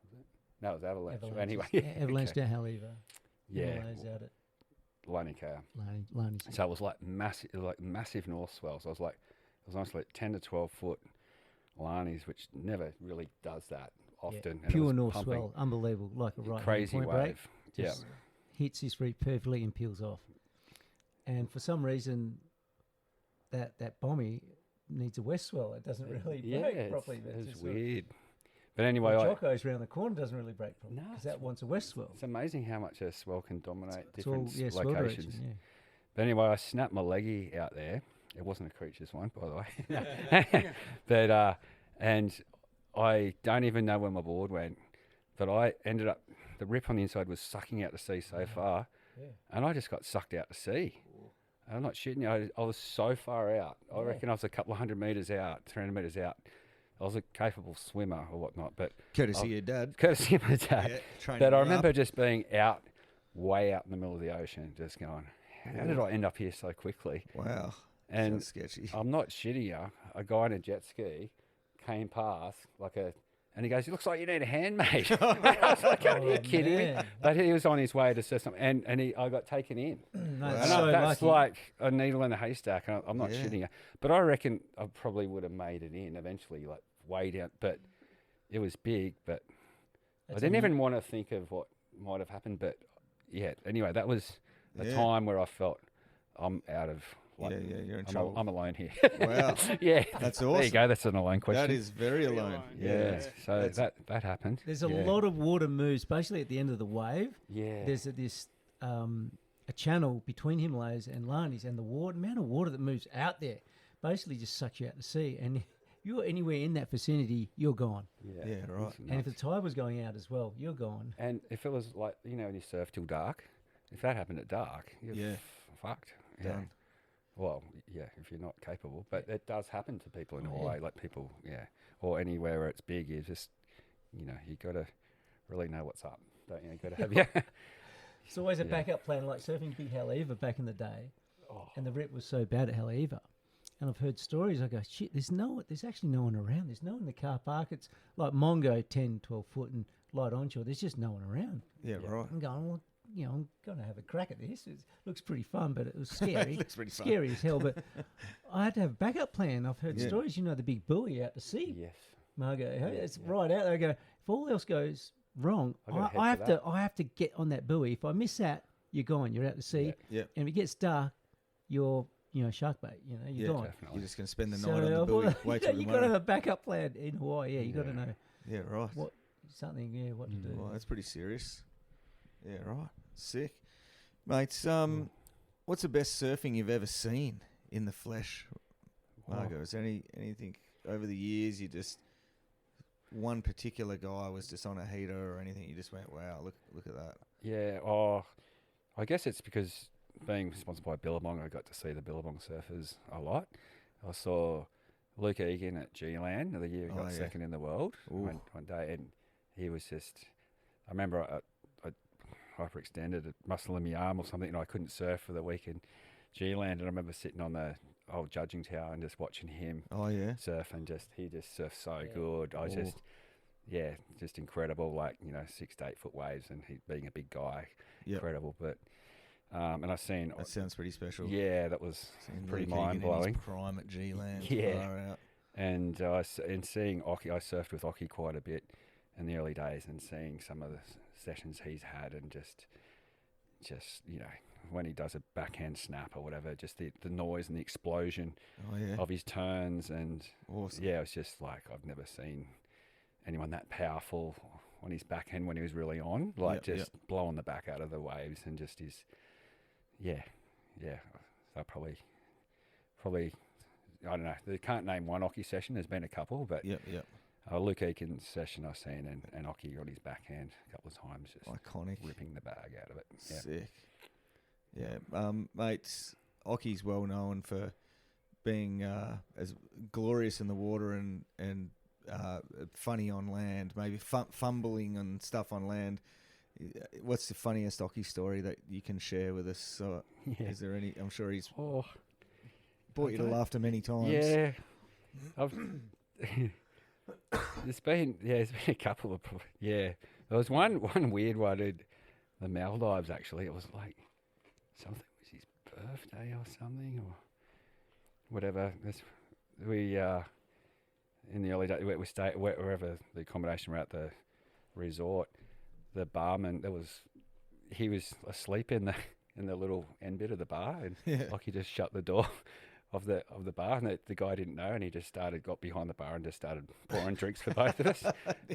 Was it? No, it was Avalanche. Avalanche. Anyway. Yeah, Avalanche okay. down Haliva. Yeah. Himalayas out at Laniakea. Lani. So it was like massive north swells. I was like, it was almost like 10 to 12 foot Lanis, which never really does that often. And it Pure was north pumping swell, unbelievable, like a right crazy point wave. break. Yeah. Just hits this reef perfectly and peels off. And for some reason, that bommy needs a west swell. It doesn't really break properly. But it's just weird. But anyway, Jocko's round the corner doesn't really break properly No, because that wants a west swell. it's amazing how much a swell can dominate It's all different swell locations. direction, yeah. But anyway, I snapped my leggy out there. It wasn't a creature's one, by the way. But and I don't even know where my board went. But I ended up, the rip on the inside was sucking out to sea so far, and I just got sucked out to sea. I'm not shitting you. I was so far out. I reckon I was a couple of 100 metres out, 300 metres out. I was a capable swimmer or whatnot, but Courtesy of your dad. courtesy of my dad. Yeah, training But I you remember up. just being out, way out in the middle of the ocean, just going, how did I end up here so quickly? Wow. And Sounds sketchy. I'm not shitting you. A guy in a jet ski came past, and he goes, "It looks like you need a hand, mate." I was like, "Are you kidding me?" man. But he was on his way to say something, and I got taken in. No, Wow. it's And so that's lucky. like a needle in a haystack. And I'm not Yeah. shitting you, but I reckon I probably would have made it in eventually, like way down. But it was big, but I didn't even want to think of what might have happened, but yeah. Anyway, that was a time where I felt I'm out of. Like, you're in trouble. I'm alone here. Wow. Yeah. That's awesome. There you go. That's an alone question. That is very alone. Yeah. So that happened. There's a lot of water moves, especially at the end of the wave. Yeah. There's this a channel between Himalayas and Lanis, and the amount of water that moves out there basically just sucks you out to sea. And if you're anywhere in that vicinity, you're gone. Yeah, right. And if the tide was going out as well, you're gone. And if it was like, when you surf till dark, if that happened at dark, you're fucked. Yeah. Done. Well, yeah, if you're not capable. But it does happen to people in Hawaii, like people, or anywhere where it's big. You just, you got to really know what's up, don't you? You got to have, It's always a backup plan, like surfing Big Haleiwa back in the day. And the rip was so bad at Haleiwa. And I've heard stories, I go, shit, there's actually no one around. There's no one in the car park. It's like Mongo, 10, 12 foot, and light onshore. There's just no one around. Yeah, right. I'm going, well, I'm going to have a crack at this. It looks pretty fun, but it was scary. Looks pretty fun. Scary as hell, but I had to have a backup plan. I've heard stories, the big buoy out to sea. Yes. Margo, it's right out there. I go, if all else goes wrong, I have to get on that buoy. If I miss that, you're gone. You're out to sea. Yeah. And if it gets dark, you're shark bait. You're gone. Definitely. You're just going to spend the night on the buoy. Wait till you got to tomorrow. have a backup plan in Hawaii. Yeah, you got to know Yeah, right. what to do. Well, that's pretty serious. Yeah, right. Sick. Mates, what's the best surfing you've ever seen in the flesh? Margo, is there anything over the years you just, one particular guy was just on a heater or anything, you just went, wow, look at that. Yeah, I guess it's because being sponsored by Billabong, I got to see the Billabong surfers a lot. I saw Luke Egan at G-Land the year he got second in the world one day, and he was just, I remember I hyperextended a muscle in my arm or something, and I couldn't surf for the week in G-Land, and I remember sitting on the old judging tower and just watching him surf, and he just surfed so good. I was just incredible, like 6 to 8 foot waves, and he being a big guy, incredible. But and I've seen that sounds pretty special. Yeah, that was pretty mind blowing. Prime at G-Land. Yeah, and seeing Oki, I surfed with Oki quite a bit in the early days, and seeing some of the sessions he's had, and just when he does a backhand snap or whatever, just the noise and the explosion of his turns, and awesome. Yeah, it's just like I've never seen anyone that powerful on his backhand when he was really on, blowing the back out of the waves, and just his so probably I don't know. They can't name one Oki session. There's been a couple, but Luke Eakin's session I've seen, and Oki on his backhand a couple of times, just iconic, ripping the bag out of it. Yeah. Sick. Yeah, mates. Oki's well known for being as glorious in the water and funny on land. Maybe fumbling and stuff on land. What's the funniest Oki story that you can share with us? Is there any? I'm sure he's brought you to laughter many times. Yeah, there's been a couple of there was one weird one at the Maldives actually. It was like something was his birthday or something or whatever. We in the early days we stayed wherever the accommodation were at the resort. The barman he was asleep in the little end bit of the bar, and like he just shut the door of the bar, and the guy didn't know, and he just got behind the bar and just started pouring drinks for both of us,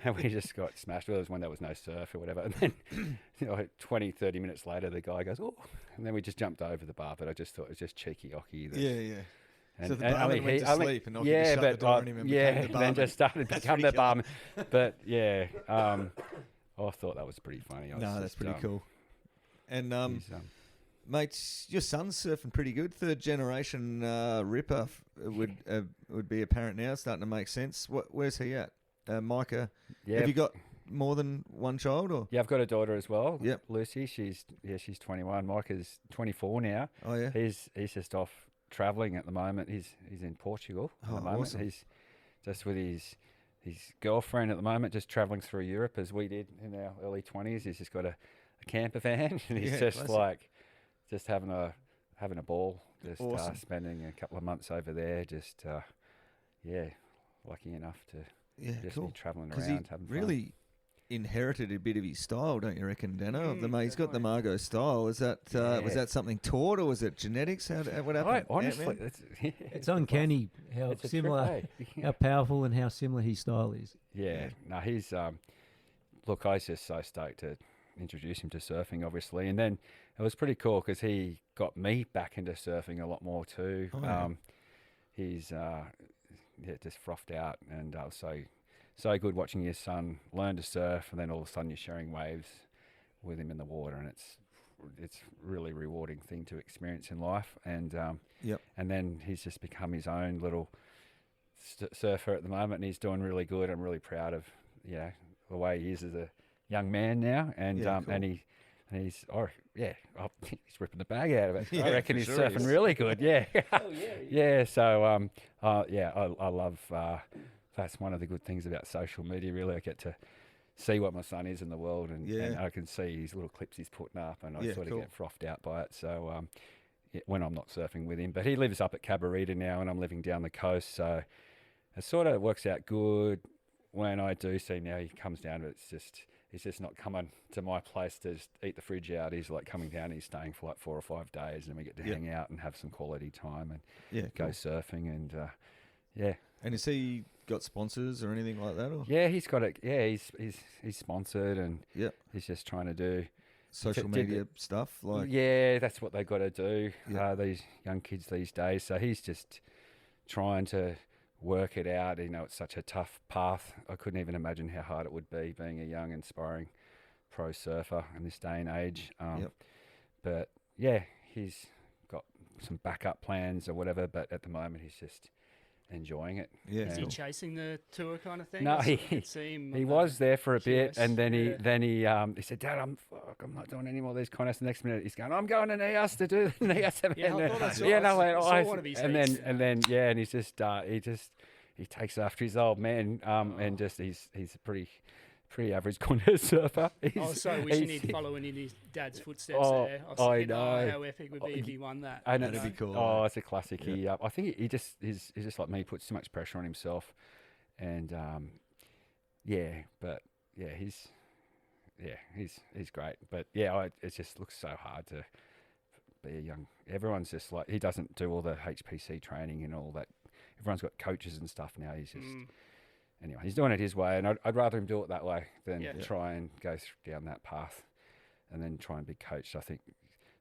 and we just got smashed. Well, it was when there was no surf or whatever, and then 20, 30 minutes later, the guy goes, oh, and then we just jumped over the bar, but I just thought it was just cheeky Oki. And, so the barman went to sleep, and Oki just shut the door on him and became the barman. Then just started to become the barman. But I thought that was pretty funny. That's pretty cool. And mates, your son's surfing pretty good. Third generation ripper would be apparent now. Starting to make sense. Where's he at? Micah. Yeah. Have you got more than one child? Or I've got a daughter as well. Yep. She's 21. Micah's 24 now. Oh yeah. He's just off travelling at the moment. He's in Portugal at the moment. Awesome. He's just with his girlfriend at the moment, just travelling through Europe as we did in our early 20s. He's just got a camper van, and he's just classic. Just having a ball, just awesome. Spending a couple of months over there, just lucky enough to just cool. be travelling because around, having really fun. inherited a bit of his style, don't you reckon, Dano? He's got the Margo style. Is that was that something taught, or was it genetics? What happened? Honestly, It's uncanny how It's a similar, trip, eh? how powerful and how similar his style is. Yeah, no, he's look, I was just so stoked to introduce him to surfing, obviously, and then it was pretty cool because he got me back into surfing a lot more too. He's just frothed out, and so good watching your son learn to surf, and then all of a sudden you're sharing waves with him in the water, and it's really rewarding thing to experience in life. And and then he's just become his own little surfer at the moment, and he's doing really good. I'm really proud of the way he is as a young man now, and cool. he's he's ripping the bag out of it. Yeah, I reckon for he's sure surfing he is. really good. Yeah. Yeah. So I love. That's one of the good things about social media. Really, I get to see what my son is in the world, and I can see his little clips he's putting up, and I sort of get frothed out by it. So when I'm not surfing with him, but he lives up at Cabarita now, and I'm living down the coast, so it sort of works out good. When I do see him now, he comes down, but he's just not coming to my place to just eat the fridge out. He's like coming down, he's staying for like 4 or 5 days, and we get to hang out and have some quality time and go surfing, and And has he got sponsors or anything like that? Or? Yeah, he's got it. Yeah, he's sponsored, and he's just trying to do social media stuff. Like that's what they got to do. These young kids these days. So he's just trying to work it out. You know, it's such a tough path. I couldn't even imagine how hard it would be being a young, inspiring pro surfer in this day and age. But he's got some backup plans or whatever. But at the moment, he's just enjoying it. Is he chasing the tour kind of thing? No, he was there for a bit, QS, and then he said, "Dad, I'm not doing any more of these contests." The next minute he's going, "I'm going to NEAS to do the NEAS event." And he's just he takes after his old man, and just he's a pretty average contest surfer. So wishing he'd follow in his dad's footsteps there. I know. How epic would be if he won that. And that'd be cool. Oh, it's a classic. I think he's just like me, puts too much pressure on himself, and he's great. But it just looks so hard to be a young. Everyone's just like, he doesn't do all the HPC training and all that. Everyone's got coaches and stuff now. He's just. Anyway, he's doing it his way, and I'd rather him do it that way than try and go down that path and then try and be coached. I think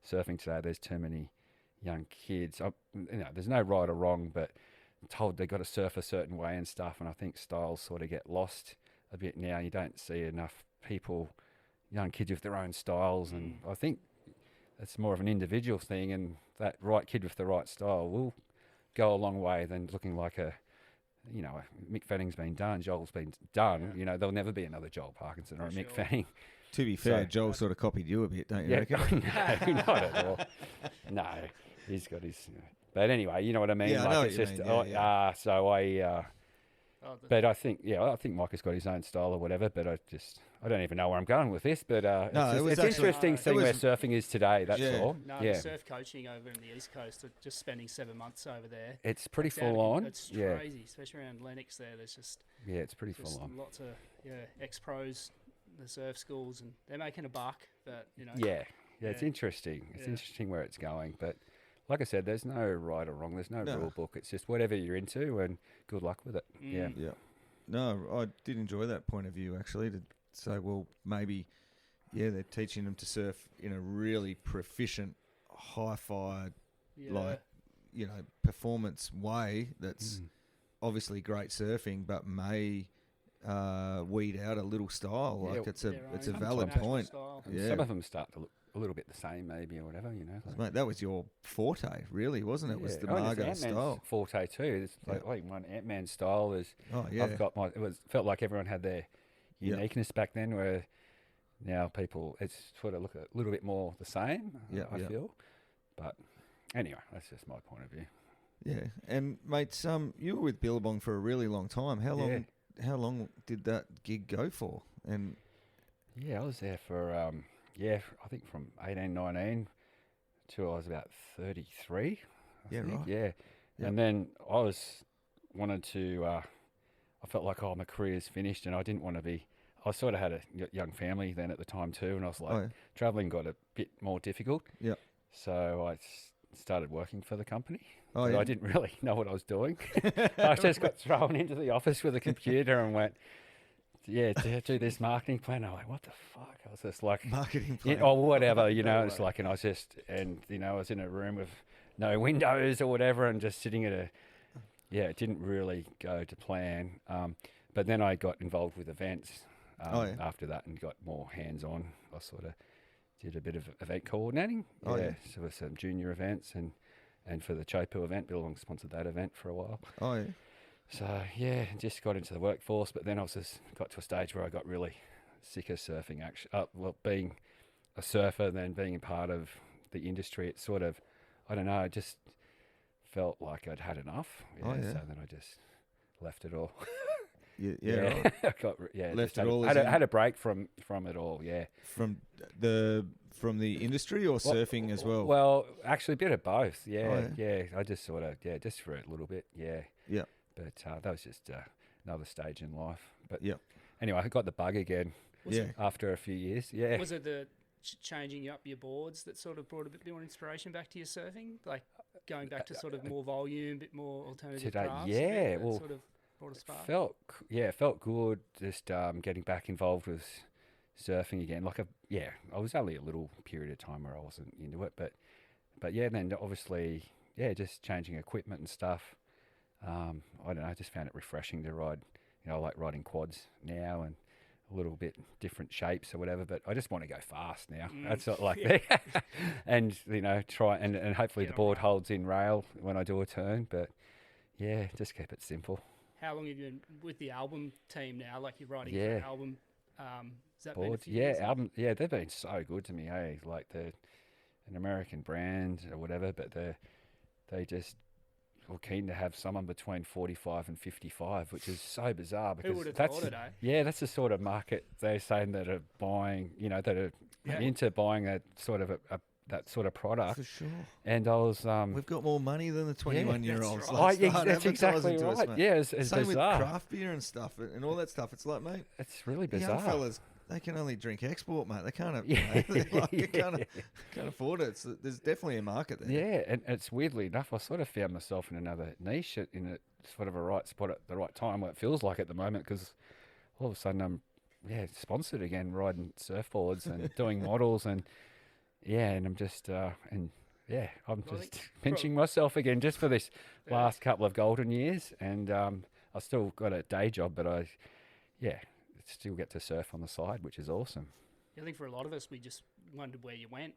surfing today, there's too many young kids. There's no right or wrong, but I'm told they've got to surf a certain way and stuff, and I think styles sort of get lost a bit now. You don't see enough young kids with their own styles, and I think that's more of an individual thing, and that right kid with the right style will go a long way than looking like Mick Fanning's been done, Joel's been done. There'll never be another Joel Parkinson or a Mick Fanning. To be fair, Joel sort of copied you a bit, don't you reckon? No, not at all. No, he's got his. But anyway, you know what I mean. Yeah, I know what you mean. But I think Micah's got his own style or whatever. But I don't even know where I'm going with this. But it's interesting seeing where surfing is today. That's all. No, surf coaching over in the East Coast, just spending 7 months over there. It's pretty full on. It's crazy, especially around Lennox there. There's just it's pretty full on. Lots of ex-pros, the surf schools, and they're making a buck. But it's interesting. It's interesting where it's going. But like I said, there's no right or wrong. There's no rule book. It's just whatever you're into, and good luck with it. Yeah. No, I did enjoy that point of view actually. To say, well, maybe, they're teaching them to surf in a really proficient, hi-fi, performance way. That's obviously great surfing, but may weed out a little style. Like it's a valid point. Some of them start to look a little bit the same, maybe, or whatever. Mate, that was your forte, really, wasn't it? It was the Margo style. Forte too. It's like one Antman style is. I've got felt like everyone had their uniqueness back then, where now people it's sort of look a little bit more the same. I feel, but anyway, that's just my point of view. Yeah, and mate, you were with Billabong for a really long time. How long did that gig go for? And I was there for I think from 18, 19 till I was about 33. I think. Right. Yeah. And then I felt like, my career's finished, and I didn't want to be I sort of had a young family then at the time too, and I was like, Oh, yeah. traveling got a bit more difficult. Yep. So I started working for the company. Oh, But yeah. I didn't really know what I was doing. I just got thrown into the office with a computer and went, do this marketing plan. I'm like, what the fuck? I was just like, Marketing plan. or whatever, you know. No It's way. like, and I was just, and you know, I was in a room with no windows or whatever, and just sitting at it didn't really go to plan. But then I got involved with events after that and got more hands-on. I sort of did a bit of event coordinating. Oh, yeah. So with some junior events and for the Chopu event, Billabong sponsored that event for a while. Oh, yeah. So yeah, just got into the workforce, but then I was just got to a stage where I got really sick of surfing. Actually, being a surfer, then being a part of the industry, it sort of, I don't know, I just felt like I'd had enough. Oh, yeah. So then I just left it all. Yeah, right. I got Left just it all had as a, in- had a break from it all. Yeah. From the industry or surfing as well? Well, actually, a bit of both. Oh, Yeah. I just sort of just for a little bit. Yeah. Yeah. But that was just another stage in life. But Yeah. anyway, I got the bug again Yeah. after a few years. Yeah. Was it the changing up your boards that sort of brought a bit more inspiration back to your surfing? Like going back to sort of more volume, a bit more alternative Today, crafts? yeah, a bit that well, sort of brought a spark. Felt good just getting back involved with surfing again. I was only a little period of time where I wasn't into it, but yeah, then obviously, just changing equipment and stuff. I don't know, I just found it refreshing to ride. I like riding quads now and a little bit different shapes or whatever, but I just want to go fast now. That's not like that. And, try and hopefully the board holds in rail when I do a turn, but yeah, just keep it simple. How long have you been with the album team now? Like you're writing Yeah. for an album. Has that been a Boards, few years now? album, they've been so good to me. Hey, like an American brand or whatever, but they just were keen to have someone between 45 and 55, which is so bizarre because Who would have that's thought it, eh? that's the sort of market they're saying that are buying, that are Yeah. into buying that sort of that sort of product. For sure. And I was We've got more money than the 21-year-olds. right. that's exactly right. Yeah, it's Same bizarre. with craft beer and stuff and all that stuff. It's like, mate, It's really the bizarre. young fellas, they can only drink export, mate. They can't. Yeah. They can't afford it. So there's definitely a market there. Yeah, and it's weirdly enough, I sort of found myself in another niche, in a sort of a right spot at the right time, what it feels like at the moment, because all of a sudden I'm, sponsored again, riding surfboards and doing models, and I'm just, I'm Well, I just think pinching myself again just for this last couple of golden years, and I still got a day job, but I still get to surf on the side, which is awesome. I think for a lot of us, we just wondered where you went.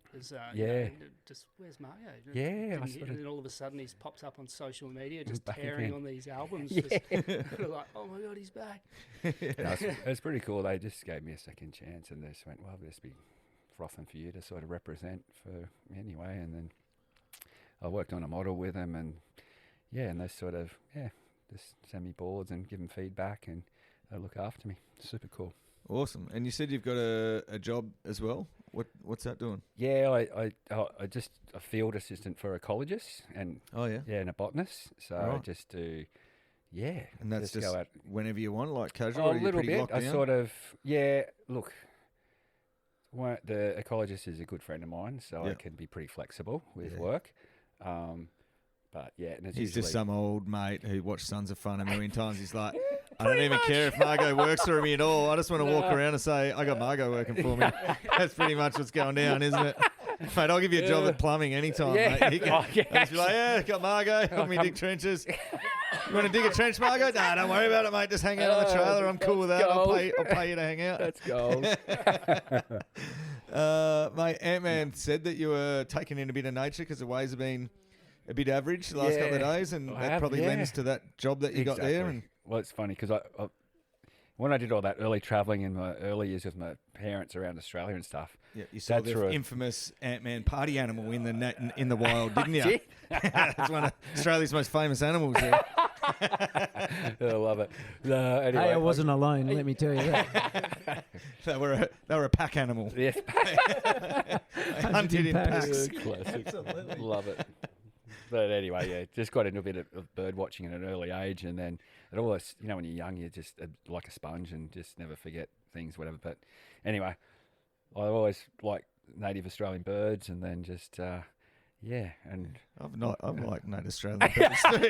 Yeah. Just where's Margo? Yeah, Didn't I hear- sort of- and then all of a sudden he pops up on social media, just Back tearing again. on these albums. Yeah. Just, we're like, oh my god, he's back. It's pretty cool. They just gave me a second chance, and they just went, well, this be frothing for you to sort of represent for anyway. And then I worked on a model with them, and they sort of just send me boards and give them feedback, and they look after me. Super cool. Awesome. And you said you've got a job as well. What's that doing? Yeah, I just a field assistant for ecologists, and Oh yeah. and a botanist. So I Right. just do And that's just go out. whenever you want, like casual. Oh, or a are you little pretty bit. locked I down? sort of, look, the ecologist is a good friend of mine, so I Yeah. can be pretty flexible with Yeah. work. But and it's He's usually just some old mate who watched Sons of Fun a million times. He's like, I don't even care if Margo works for me at all. I just want to walk around and say, I got Margo working for me. That's pretty much what's going down, isn't it? Mate, I'll give you a job at plumbing anytime, mate. You can, Oh, yeah. I'll just be like, got Margo, help me dig trenches. You want to dig a trench, Margo? Nah, don't worry about it, mate. Just hang out on the trailer. I'm cool with that. I'll pay you to hang out. That's gold. Mate, Ant-Man said that you were taking in a bit of nature because the waves have been a bit average the last couple of days, and I that have, probably lends to that job that you got there. And Well, it's funny because I when I did all that early travelling in my early years with my parents around Australia and stuff. yeah, you saw That's the right. infamous Ant-Man party animal in the wild, didn't you? Did? It's one of Australia's most famous animals. Yeah. I love it. No, anyway, Hey, I wasn't alone, let me tell you that. They were a pack animal. Yes, Hunted in packs. packs. classic. Love it. But anyway, yeah, just got into a bit of bird watching at an early age, and then it always, when you're young, you're just like a sponge and just never forget things, whatever. But anyway, I always like native Australian birds, and then just and I've liked native Australian birds too.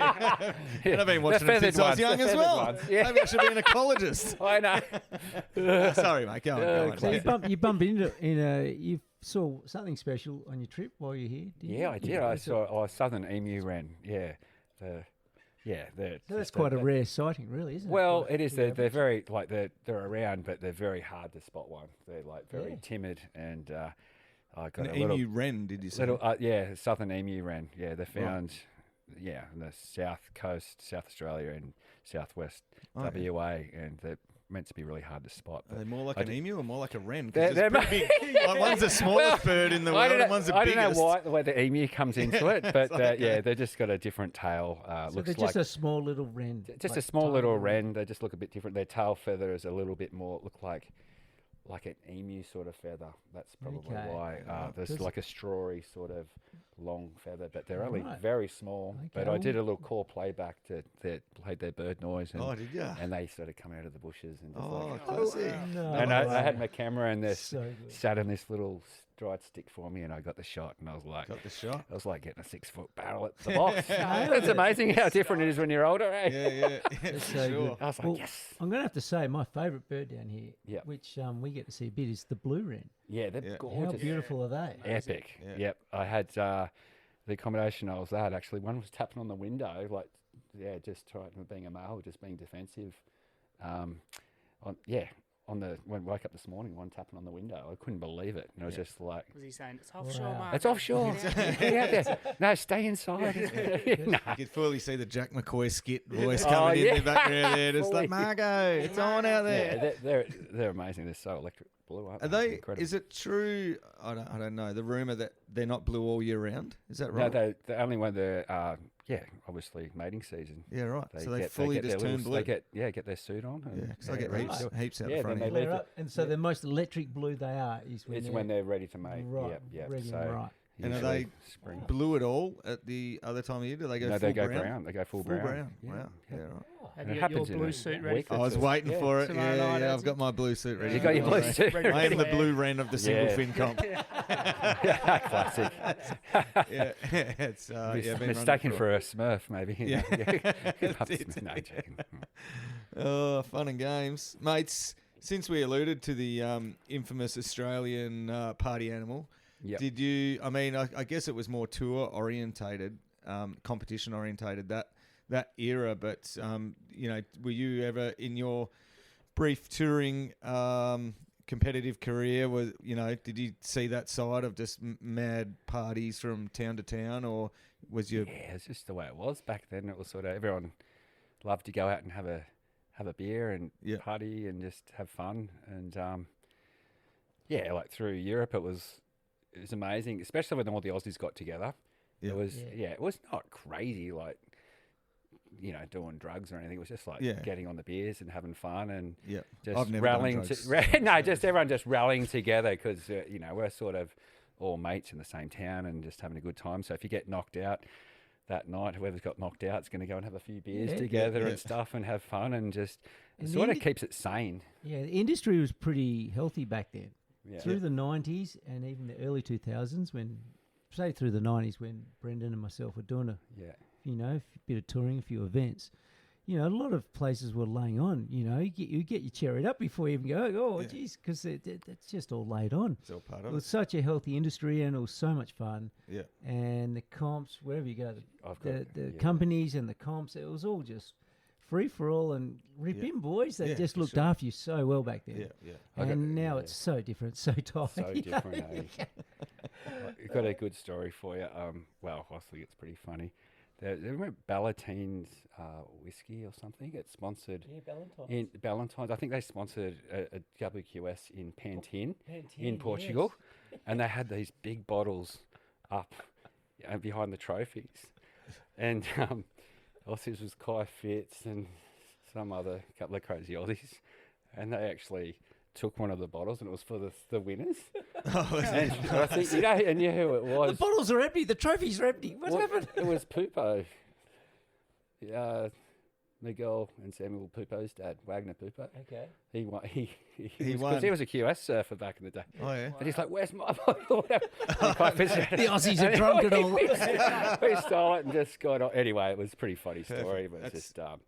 And I've been watching them since I was young as well. Maybe I should be an ecologist. I know. Sorry, mate. Go on. So you bump into you saw something special on your trip while you're here. Didn't you? I did. I saw a southern emu wren. Yeah, so that's quite a rare sighting, really, isn't it? Well, it is. They're very they're around, but they're very hard to spot one. They're like very timid, and I got An a little emu wren, did you say? southern emu wren. Yeah, they're found. Yeah, on the south coast, South Australia, and southwest WA, and they're meant to be really hard to spot. Are they more like an emu or more like a wren? They're pretty big. Like, one's the smallest bird in the world, and one's the biggest. I don't know why the emu comes into it, but they've just got a different tail. So they're just a small little wren. Just a small little wren. They just look a bit different. Their tail feather is a little bit more, look like an emu sort of feather. That's probably why. There's like a strawy sort of long feather, but they're only very small. Okay. But I did a little call playback that played their bird noise. And, did you? And they sort of come out of the bushes and just classy. And I had my camera and this sat in this little dried stick for me, and I got the shot, and I was like, got the shot. I was like getting a 6-foot barrel at the box. It's amazing how different it is when you're older, eh? Yeah, so sure. I was like, yes. I'm going to have to say my favourite bird down here, which we get to see a bit, is the blue wren. Yeah, they're gorgeous. How beautiful are they? Epic. Yeah. Yep. I had the accommodation I was at, actually, one was tapping on the window, just trying, being a male, just being defensive. When I woke up this morning, one tapping on the window, I couldn't believe it. And I was just like, Was he saying it's offshore, Margo? it's offshore. Get out there. No, stay inside. You could fully see the Jack McCoy skit voice coming in the background there. Just like, Margo, it's on out there. Yeah, they're amazing. They're so electric blue, aren't they? Incredible. Is it true? I don't know. The rumor that they're not blue all year round. Is that right? No, they only when they're obviously mating season. Yeah, right. So they fully just turn blue. They get their suit on. Yeah, because I get heaps out the front. And so the most electric blue they are is when they're ready to mate. Right. Yep. Ready So, right. And are they blue at all at the other time of year? Do they go full brown? brown. They go full brown. Yeah. Wow. Yeah, right. Have you got your blue suit ready? I was waiting for it. Tomorrow night, I've got my blue suit ready. You got your blue suit ready. I am the blue wren of the single fin comp. Classic. It's mistaken for a Smurf, maybe. Yeah. No, joking. Oh, fun and games, mates. Since we alluded to the infamous Australian party animal, did you? I mean, I guess it was more tour orientated, competition orientated that era. But were you ever in your brief touring competitive career? Did you see that side of just mad parties from town to town, or was you? Yeah, it's just the way it was back then. It was sort of everyone loved to go out and have a beer and party and just have fun. And like through Europe, it was amazing, especially when all the Aussies got together. Yeah. It was not crazy like doing drugs or anything. It was just like getting on the beers and having fun and just rallying. Just everyone just rallying together because we're sort of all mates in the same town and just having a good time. So if you get knocked out that night, whoever's got knocked out is going to go and have a few beers together and stuff and have fun and just sort of keeps it sane. Yeah, the industry was pretty healthy back then. Yeah. Through the 90s and even the early 2000s through the 90s when Brenden and myself were doing a bit of touring, a few events, a lot of places were laying on, you get your cherried up before you even go, geez, because that's just all laid on. It's all part of it. It was such a healthy industry and it was so much fun. Yeah. And the comps, wherever you go, the companies and the comps, it was all just free for all and rip in, boys. They just looked after you so well back then. Yeah. And now it's so different, so tight. So different, I've got a good story for you. I think it's pretty funny. They remember Ballantines whiskey or something? It's sponsored in Ballantines. I think they sponsored a WQS in Pantin in Portugal, and they had these big bottles up behind the trophies. And Aussies was Kai Fitz and some other couple of crazy Aussies, and they actually took one of the bottles, and it was for the winners. Oh, And I think I knew who it The was. bottles are empty. The trophies are empty. What's Well, happened? It was Pupo. Miguel and Samuel Pupo's dad, Wagner Pupo. Okay. He won. He won. Because he was a QS surfer back in the day. Oh, yeah. And he's like, "Where's my bottle?" Whatever. The Aussies are drunk and all. We stole it and just got on. Anyway, it was a pretty funny story, but That's- it's just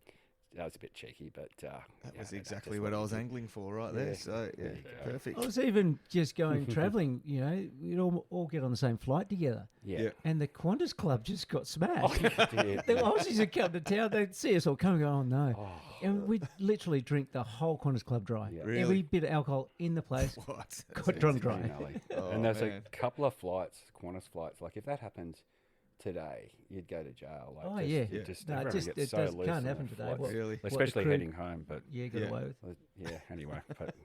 that was a bit cheeky, but That was yeah, exactly just what I was we did. angling for right there. Yeah. So, yeah, There you go. perfect. I was even just going travelling, you know, we'd all get on the same flight together. Yeah. Yeah. And the Qantas Club just got Oh, smashed. you did. The Aussies would come to town, they'd see us all coming and go, oh no. Oh, And we'd literally drink the whole Qantas Club dry. Yeah. Really? Every bit of alcohol in the place What? got drunk dry. Nelly. Oh, And there's man. a couple of flights, Qantas flights. Like if that happened today, you'd go to jail. Like Oh, just, yeah. you just No, it everyone just- gets it so does- loose can't on happen the today. flights. What- Really? Especially crew- heading home, but Yeah, got Yeah. away with. yeah. Anyway, but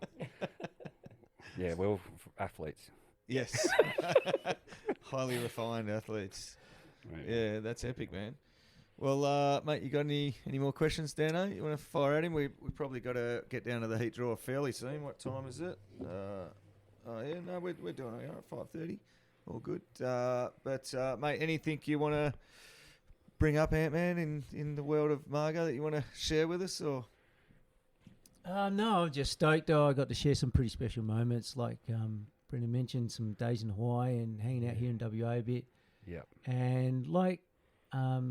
yeah, we're all athletes. Yes. Highly refined athletes. Right. Yeah, that's epic, man. Well, mate, you got any more questions, Dano? You want to fire at him? We probably got to get down to the heat draw fairly soon. What time is it? Yeah, no, we're doing it at 5:30. All good. But mate, anything you want to bring up, Ant-Man, in the world of Margo that you want to share with us, or? No, I'm just stoked. I got to share some pretty special moments, like Brenden mentioned, some days in Hawaii and hanging out here in WA a bit. Yep. And like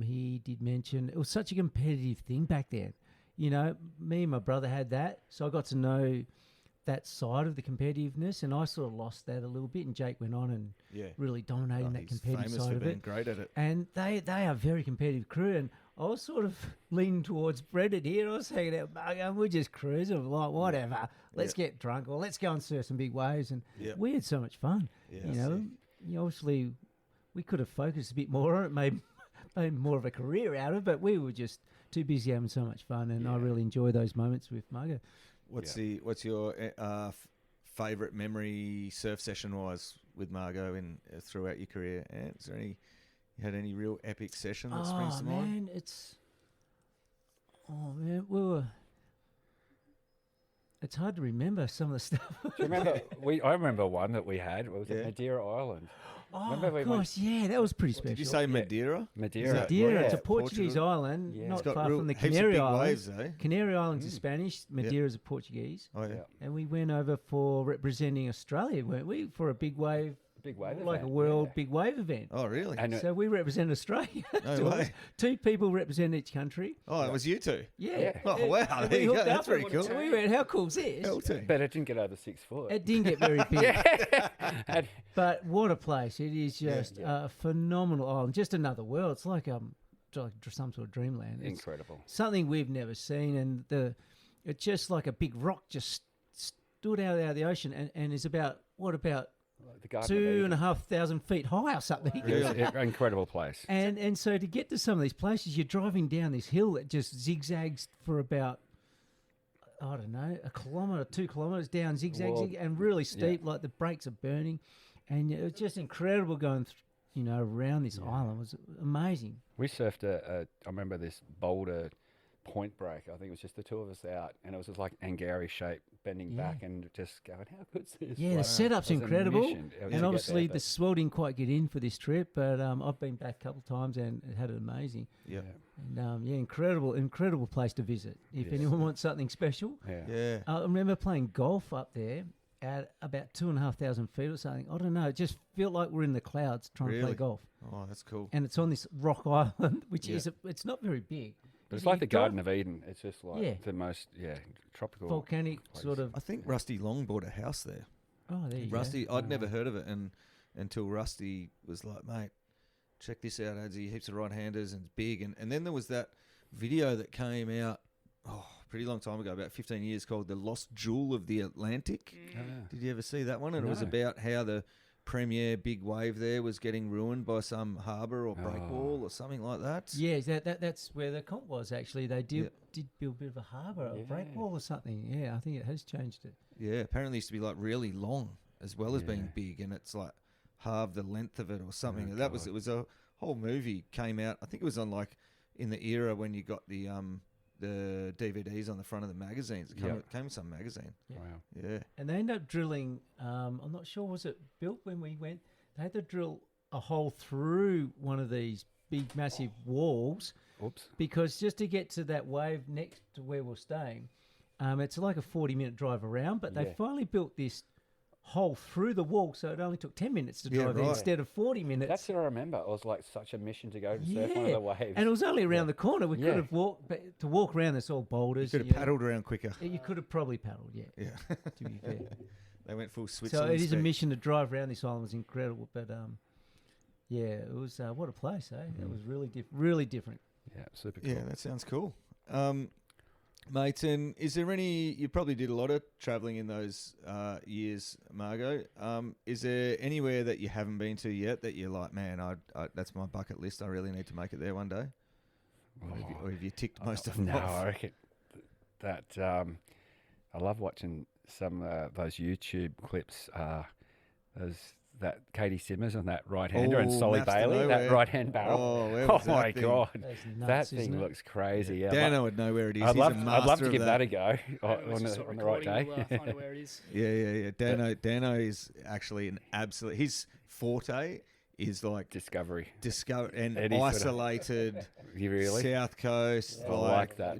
he did mention, it was such a competitive thing back then. You know, me and my brother had that, so I got to know that side of the competitiveness, and I sort of lost that a little bit. And Jake went on and Yeah. really dominating that He's competitive famous side for of being it. great at it. And they are a very competitive crew, and I was sort of leaning towards Brenden here. I was hanging out, and we're just cruising, like whatever. Let's get drunk, or let's go and surf some big waves, and Yep. we had so much fun. Yeah, You know, obviously we could have focused a bit more on it, made more of a career out of it, but we were just too busy having so much fun, and I really enjoy those moments with Margo. What's your favourite memory surf session wise with Margo in throughout your career? Ant? Is there any you had any real epic session that springs to mind? It's hard to remember some of the stuff. Do you remember? I remember one that we had. It was Yeah. at Madeira Island. Oh, Remember we of went- course, yeah, that was pretty special. Did you say Madeira? Madeira. Madeira, it's a yeah. Portuguese Portugal. island, Yeah. not It's got far real from the heaps of Canary big Islands. waves, eh? Canary Islands is Spanish, Madeira's a Portuguese. Oh yeah. Yeah. And we went over for representing Australia, weren't we? For a big wave, Big wave like a event, world yeah. big wave event. Oh really? And So we represent Australia. No Two of us. way. Two people represent each country. Oh, it was you two. Yeah. Yeah. Oh wow, And there we you go. hooked That's up pretty and cool. So we went, how cool's this? Hell team. but it didn't get over 6 foot. It didn't get very big. And But what a place. It is just a phenomenal island. Just another world. It's like some sort of dreamland. It's incredible. something we've never seen. And it's just like a big rock just stood out of the ocean and is about The Garden of Eden. 2,500 feet high or something. It was an incredible place. And so to get to some of these places, you're driving down this hill that just zigzags for about, I don't know, 1 kilometre, 2 kilometres down, zigzag, and really steep, like the brakes are burning. And it was just incredible going, around this island. It was amazing. We surfed I remember this boulder point break. I think it was just the two of us out, and it was just like Angari shape, bending back and just going, how good's this? Yeah, the Like, setup's it was a incredible. mission to And get obviously there, the swell didn't quite get in for this trip, but I've been back a couple of times and it had it amazing. Yeah. And incredible place to visit. If Yes. anyone wants something special. yeah. Yeah. I remember playing golf up there at about 2,500 feet or something. I don't know. It just felt like we're in the clouds trying to Really? play golf. Oh, that's cool. And it's on this rock island, which Yeah. it's not very big. But it's You like the drive- Garden of Eden. It's just like Yeah. the most tropical volcanic place. sort of. I think Rusty Long bought a house there. Oh, there you Rusty, go. I'd never heard of it, and until Rusty was like, "Mate, check this out, Adsy, heaps of right-handers and it's big." And then there was that video that came out, pretty long time ago, about 15 years, called "The Lost Jewel of the Atlantic." Did you ever see that one? And it was No. about how the premier big wave there was getting ruined by some harbour or breakwall or something like that. Yeah, that's where the comp was actually. They did build a bit of a harbour, a breakwall or something. Yeah, I think it has changed it. Yeah, apparently it used to be like really long as well as being big, and it's like half the length of it or something. And it was a whole movie came out. I think it was on like in the era when you got the the DVDs on the front of the magazines. It came with some magazine. Yeah. Wow. Yeah. And they ended up drilling, I'm not sure, was it built when we went? They had to drill a hole through one of these big, massive walls. Oops. Because just to get to that wave next to where we're staying, it's like a 40-minute drive around, but they finally built this hole through the wall, so it only took 10 minutes to drive there instead of 40 minutes. That's what I remember. It was like such a mission to go and surf one of the waves. And it was only around the corner. We could have walked, but to walk around, there's all boulders. You could have paddled around quicker. You could have probably paddled, Yeah. to be fair. They went full So Switzerland. it is a mission to drive around this island. It was incredible, but yeah, it was what a place, eh? It was really different. Yeah, super cool. Yeah, that sounds cool. Mates, and is there any, you probably did a lot of travelling in those years, Margo. Is there anywhere that you haven't been to yet that you're like, man, I that's my bucket list, I really need to make it there one day? Or have you ticked most of them No, off? I reckon that I love watching some those YouTube clips. That Katie Simmers on that right-hander and Solly Maps to Bailey, that Nowhere. right-hand barrel. Oh, where was that my thing? God. That's That nuts, thing isn't it? looks crazy. Yeah, Dano would know where it is. I'd He's a love master to of give that a go on Just the stop right day. recording, we'll, find out where it is. Yeah. Dano is actually an absolute. His forte is like Discovery. and Any sort of- isolated You really? South Coast. I like that.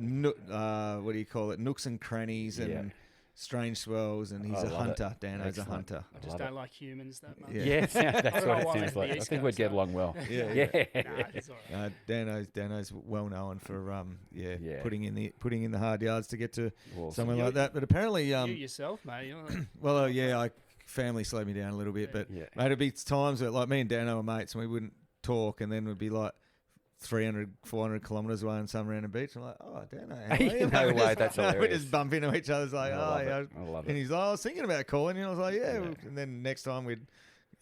What do you call it? Nooks and crannies and strange swells. And he's I a love hunter. Dano's Excellent. a hunter. I just don't like humans that much. Yeah. Yes, that's what it Well, sounds the like. I East think we'd Coast, get though. along well. Yeah. Nah, it's all right. Dano's well known for Yeah. putting in the hard yards to get to Awesome. somewhere like that. But apparently You yourself, mate. You're like, well, family slowed me down a little bit, but Yeah. mate, it'd be times where like me and Dano were mates and we wouldn't talk, and then we'd be like 300, 400 kilometres away on some random beach. I'm like, oh, Dano, how are you? No We way, just- that's We hilarious. just bump into each other. It's like, I oh, love yeah. it. I love And it. he's like, I was thinking about calling you. And I was like, yeah. Yeah. And then next time we'd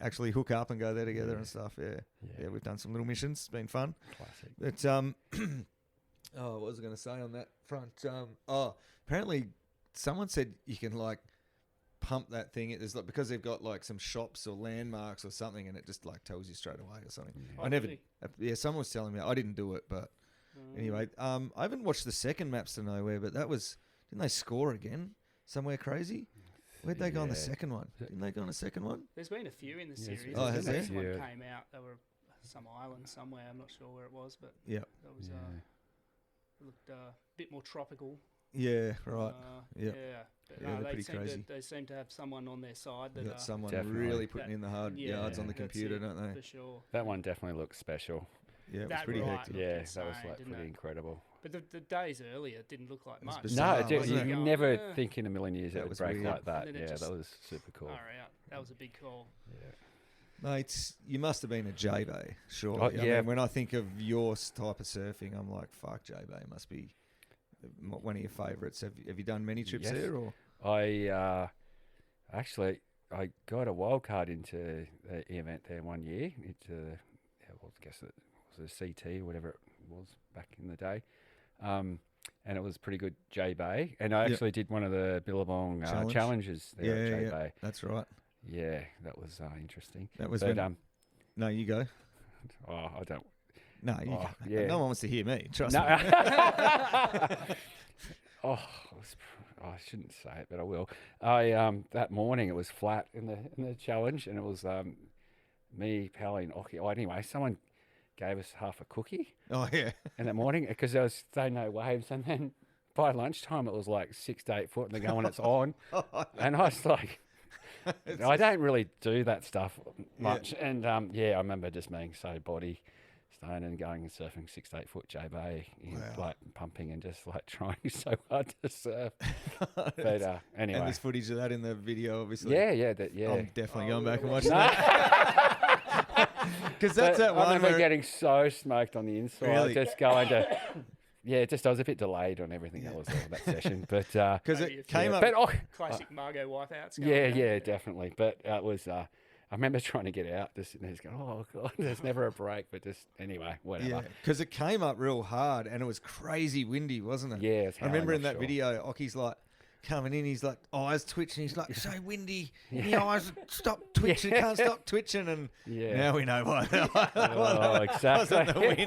actually hook up and go there together and stuff. Yeah, we've done some little missions. It's been fun. Classic. But what was I going to say on that front? Apparently someone said you can like pump that thing. There's like, because they've got like some shops or landmarks or something, and it just like tells you straight away or something. Oh, I never. really? Yeah, someone was telling me. I didn't do it, but anyway, I haven't watched the second Maps to Nowhere, but that was, didn't they score again somewhere crazy? Where'd they go on the Yeah. second one? Didn't they go on the second one? There's been a few in the Yes, series. oh, I has think there? this one Yeah. came out. They were some island somewhere. I'm not sure where it was, but Yeah. that was Yeah. it looked a bit more tropical. Yeah, right. Yeah. Yeah. But Yeah, no, they're they pretty seem crazy. they seem to have someone on their side that Got someone Definitely. really putting That- in the hard yards on the that's computer, it, don't they? for sure. That one definitely looks special. Yeah, it was That pretty right. hectic. Looked Yeah, insane, that was like didn't pretty it? incredible. But the days earlier didn't look like It was much. bizarre, No, wasn't you it? Going, never "Yeah, think in a million years That it would was break weird. like that. And then it Yeah, just- that was super cool. far out. That was a big call. Yeah. Mate, you must have been a J-Bay, surely. Oh, I yeah. mean, when I think of your type of surfing, I'm like, fuck, J-Bay must be one of your favourites. Have you done many trips Yes. there? Or I actually I got a wild card into the event there one year. I guess it was a CT or whatever it was back in the day, and it was pretty good J Bay. And I Yep. actually did one of the Billabong Challenge? challenges there at J yeah, Bay. that's right. Yeah, that was interesting. That was But when. No, you go. I don't. No, you Oh, go. yeah. No one wants to hear me. Trust No. me. I shouldn't say it, but I will. That morning it was flat in the challenge, and it was me, Pally, and Occy. Oh, anyway, someone gave us half a cookie Oh yeah. in the morning because there was no waves, and then by lunchtime it was like 6 to 8 foot, and they're going, it's on, and I was like, I don't really do that stuff much, and I remember just being so body stone and going and surfing 6 to 8 foot J Bay, Wow. like pumping and just like trying so hard to surf. But anyway, And there's footage of that in the video, obviously. yeah. I'm definitely going back and No. watching that. Because that's But that I one remember where getting so smoked on the inside, Really? just going to. Yeah, just I was a bit delayed on everything that was that session, but because Maybe it a came few- up. but Classic Margo wipeouts. yeah, definitely. But it was. I remember trying to get out, just sitting there, just going, oh god, there's never a break. But just anyway, whatever. Yeah, because it came up real hard and it was crazy windy, wasn't it? Yeah, it's I remember in howling that video, Ocky's like, coming in. He's like eyes twitching. He's like, so windy. The eyes stop twitching. Can't stop twitching. And now we know why. Exactly. Wasn't the wind.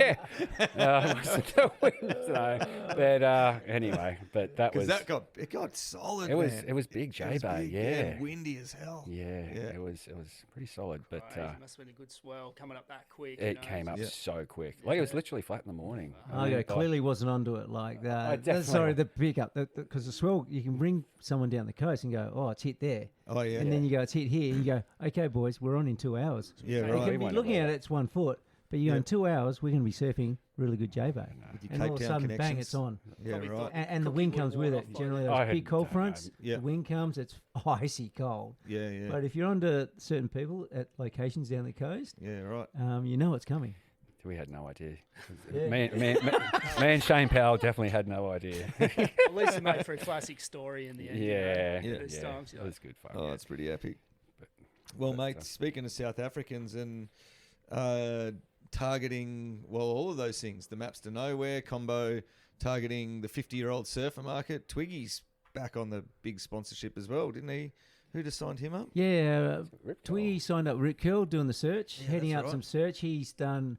It wasn't the wind. So, but anyway, but that was it got solid. It was big, J-Bay. Yeah, windy as hell. Yeah, it was pretty solid. But it must have been a good swell coming up that quick. it came up so quick. Like it was literally flat in the morning. Margo clearly wasn't onto it like that. Definitely. The pickup, because the swell, you can bring someone down the coast and go, oh, it's hit there. Oh yeah. And then you go, it's hit here. And you go, okay, boys, we're on in 2 hours. Yeah, You right. can be looking at it, it's 1 foot, but you go in 2 hours, we're going to be surfing really good J-Bay. With your And all Cape of a Town sudden, bang, connections. it's on. Yeah, Probably right. thought- And the wind comes with it. Generally, those big cold fronts, Yeah. the wind comes, it's icy cold. Yeah, yeah. But if you're onto certain people at locations down the coast, Yeah, right. you know it's coming. We had no idea. Yeah. Me and Shane Powell definitely had no idea. At least it made for a classic story in the end. Yeah, Those times, it was good fun. Oh, yeah. it's pretty epic. But- Well, mate, speaking of South Africans and targeting, all of those things, the Maps to Nowhere combo, targeting the 50-year-old surfer market, Twiggy's back on the big sponsorship as well, didn't he? Who just signed him up? Yeah, Rip Twiggy signed up Rip Curl doing the search, Yeah, heading that's up right. some search. He's done,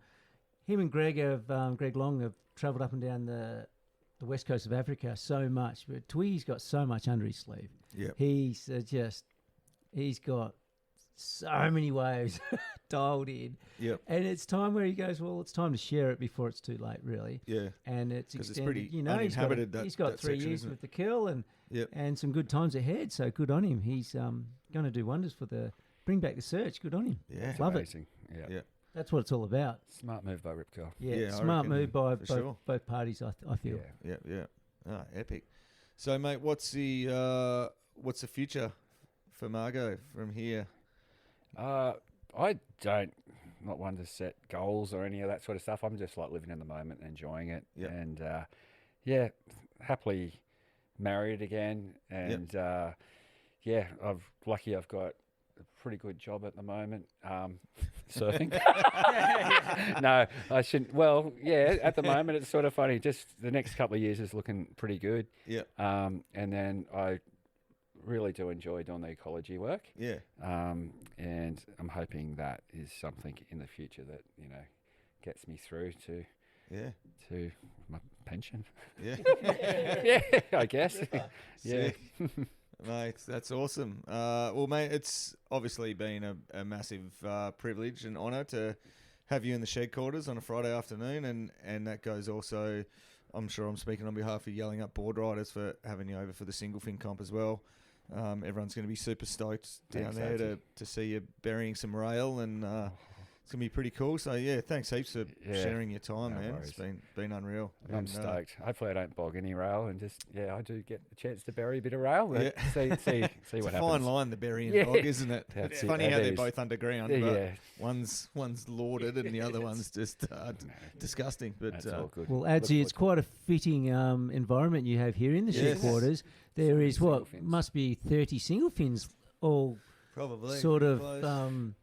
him and Greg Long have travelled up and down the west coast of Africa so much. But Twiggy's got so much under his sleeve. Yeah. He's he's got so many waves dialed in. Yep. And it's time where he goes, well, it's time to share it before it's too late, really. Yeah. And it's 'Cause it's extended. pretty He's got, uninhabited, he's got that 3 section, years isn't it? with the curl and Yep. and some good times ahead. So good on him. He's going to do wonders for bring back the search. Good on him. Yeah. It's Love it. amazing. Yeah. Yeah. That's what it's all about. Smart move by Rip Curl. Yeah, Yeah, I smart reckon, move by for sure. both parties. I feel. Yeah. Yeah. Ah, epic. So, mate, what's the future for Margo from here? I don't, not one to set goals or any of that sort of stuff. I'm just like living in the moment and enjoying it. Yep. And happily married again. And I've got a pretty good job at the moment. Surfing. No, I shouldn't. Well, yeah, at the moment it's sort of funny. Just the next couple of years is looking pretty good. Yeah. And then I really do enjoy doing the ecology work. Yeah. And I'm hoping that is something in the future that, gets me through to my pension. Yeah. Yeah, I guess. Yeah. Sick. Mate, that's awesome. Well, mate, it's obviously been a massive privilege and honour to have you in the Shedquarters on a Friday afternoon, and that goes also, I'm sure I'm speaking on behalf of Yallingup board riders for having you over for the single fin comp as well. Everyone's going to be super stoked down Thanks, there Auntie. to see you burying some rail, and it's going to be pretty cool. So, yeah, thanks heaps for sharing your time, no man. worries. It's been unreal. I'm And, stoked. Hopefully I don't bog any rail and just, I do get a chance to bury a bit of rail. But Yeah. see It's what a happens. fine line, the berry and Yeah. bog, isn't it? That's It's it, funny that how they're is. both underground, Yeah, but yeah. one's lauded and the other one's just disgusting. But That's all good. uh, Well, Adsy, it's quite a fitting environment you have here in the Yes. Shedquarters. There is Single what fins. must be 30 single fins, all probably sort of close.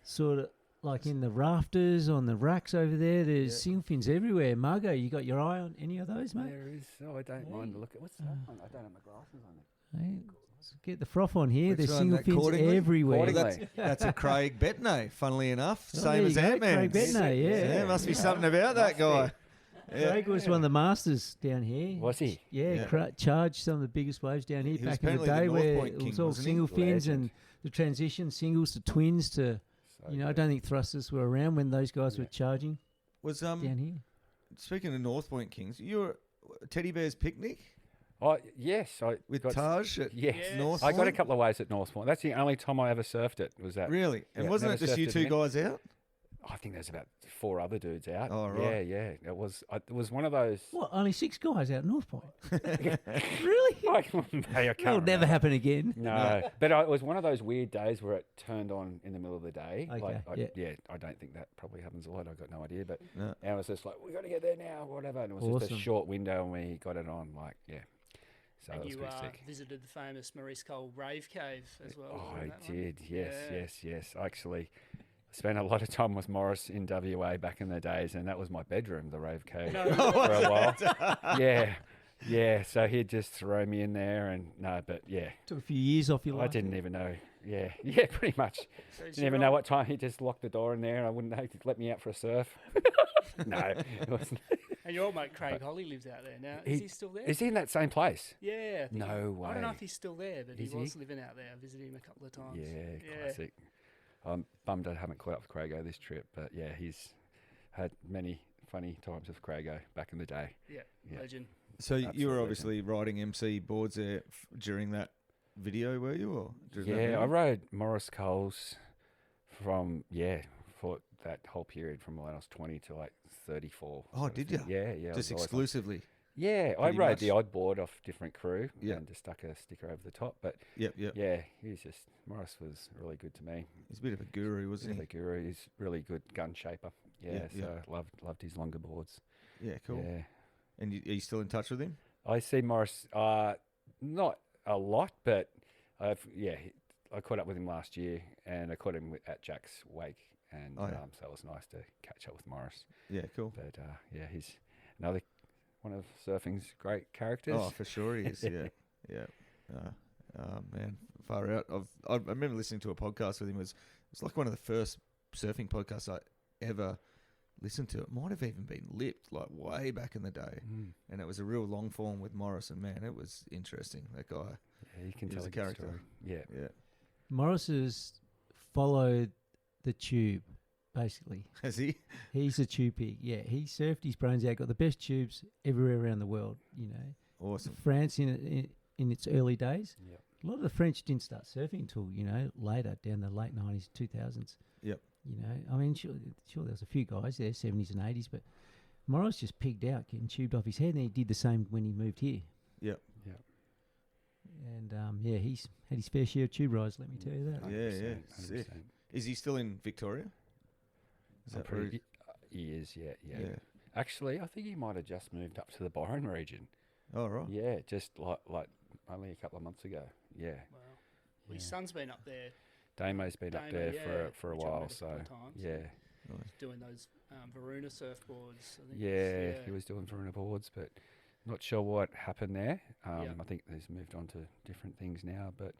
sort of like in the rafters on the racks over there. There's Yeah. single fins everywhere. Margo, you got your eye on any of those, mate? There is. Oh, I don't mind. Look at what's that one? I don't have my glasses on. Hey, let's get the froth on here. Which There's one? single That fins Cordingley? everywhere. Cordingley. That's a Craig Betnay, funnily enough. Oh, Same there as you go, Ant-Man. Craig Betnay, yeah. Must be something about that guy. Yeah. Craig was one of the masters down here. Was he? Yeah, Yeah. charged some of the biggest waves down here He was back in the apparently the day North where Point it king, was all wasn't he? single fins Legend. and the transition singles to twins to, So I good. don't think thrusters were around when those guys were charging Was down here. speaking of North Point Kings, you were Teddy Bear's Picnic Oh, yes. I with got, Taj at Yes. Yes. North I got a Point? couple of waves at North Point. That's the only time I ever surfed it. Was that? Really? And Yeah, wasn't never it just you surfed it two again. guys out? I think there's about 4 other dudes out. Oh, right. Yeah. It was one of those. What? Only 6 guys out North Point? Really? I That'll never happen again. No, but it was one of those weird days where it turned on in the middle of the day. Okay, I don't think that probably happens a lot. I got no idea, but No. I was just like, we got to get there now, whatever. And it was just Awesome. a short window, and we got it on. Like, yeah. So And that was you pretty sick. visited the famous Maurice Cole Rave Cave as well. Oh, wasn't I that one? did. Yeah. Yes. I actually spent a lot of time with Morris in WA back in the days, and that was my bedroom, the Rave Cave, No. for a while. Yeah. Yeah, so he'd just throw me in there, and but yeah, Took a few years off your life. I didn't even know. Yeah, pretty much. So Didn't even know what time he just locked the door in there, and I wouldn't know he'd let me out for a surf. No, it wasn't. And your old mate Craig Holly lives out there now. Is he still there? Is he in that same place? Yeah. I think No way. I don't know if he's still there, but Is he was he? living out there. I visited him a couple of times. Yeah, classic. I'm bummed I haven't caught up with Crago this trip, but yeah, he's had many funny times with Crago back in the day. Yeah, legend. So you Absolutely. were obviously riding MC boards there during that video, were you? Or during that Yeah, I movie? rode Morris Coles for that whole period from when I was 20 to like 34. Oh, sort of did thing. you? Yeah, I Just was always on- exclusively. Yeah, I pretty rode much. the odd board off different crew Yeah. and just stuck a sticker over the top. But Yep. yeah, Morris was really good to me. He's a bit of a guru, wasn't He's a guru. He's really good gun shaper. Yeah, Yeah, so loved his longer boards. he? Yeah, cool. Yeah. And are you still in touch with him? I see Morris, not a lot, but I caught up with him last year, and I caught him at Jack's wake, and Oh, yeah. so it was nice to catch up with Morris. Yeah, cool. But yeah, he's another one of surfing's great characters. Oh, for sure he is. Yeah, yeah. Man, far out. I remember listening to a podcast with him. It was like one of the first surfing podcasts I ever listened to. It might have even been Lipped, like way back in the day. And it was a real long form with Morris, and man, it was interesting. That guy. Yeah, you can He tell was a a good character. story. Yeah. Yeah. Morris has followed the tube, basically. Has he? He's a tube pig. Yeah, he surfed his brains out, got the best tubes everywhere around the world, you know. Awesome. France in its early days. Yep. A lot of the French didn't start surfing until, you know, later, down the late 90s, 2000s. Yep. You know, I mean, sure there was a few guys there, 70s and 80s, but Morris just pigged out, getting tubed off his head, and he did the same when he moved here. Yep. And, yeah, he's had his fair share of tube rides, let me tell you that. Yeah, 100%, sick. 100%. Is he still in Victoria? Is I'm that where pretty, he is, yeah. Yeah. Actually, I think he might have just moved up to the Byron region. Oh, right. Yeah, just like only a couple of months ago. Yeah. Wow. Well, his son's been up there. Damo's been up Damo, there yeah, for a which I've while, met a so couple of times. yeah. Doing those Varuna surfboards. I think Yeah, he was doing Verona boards, but not sure what happened there. Yeah. I think he's moved on to different things now, but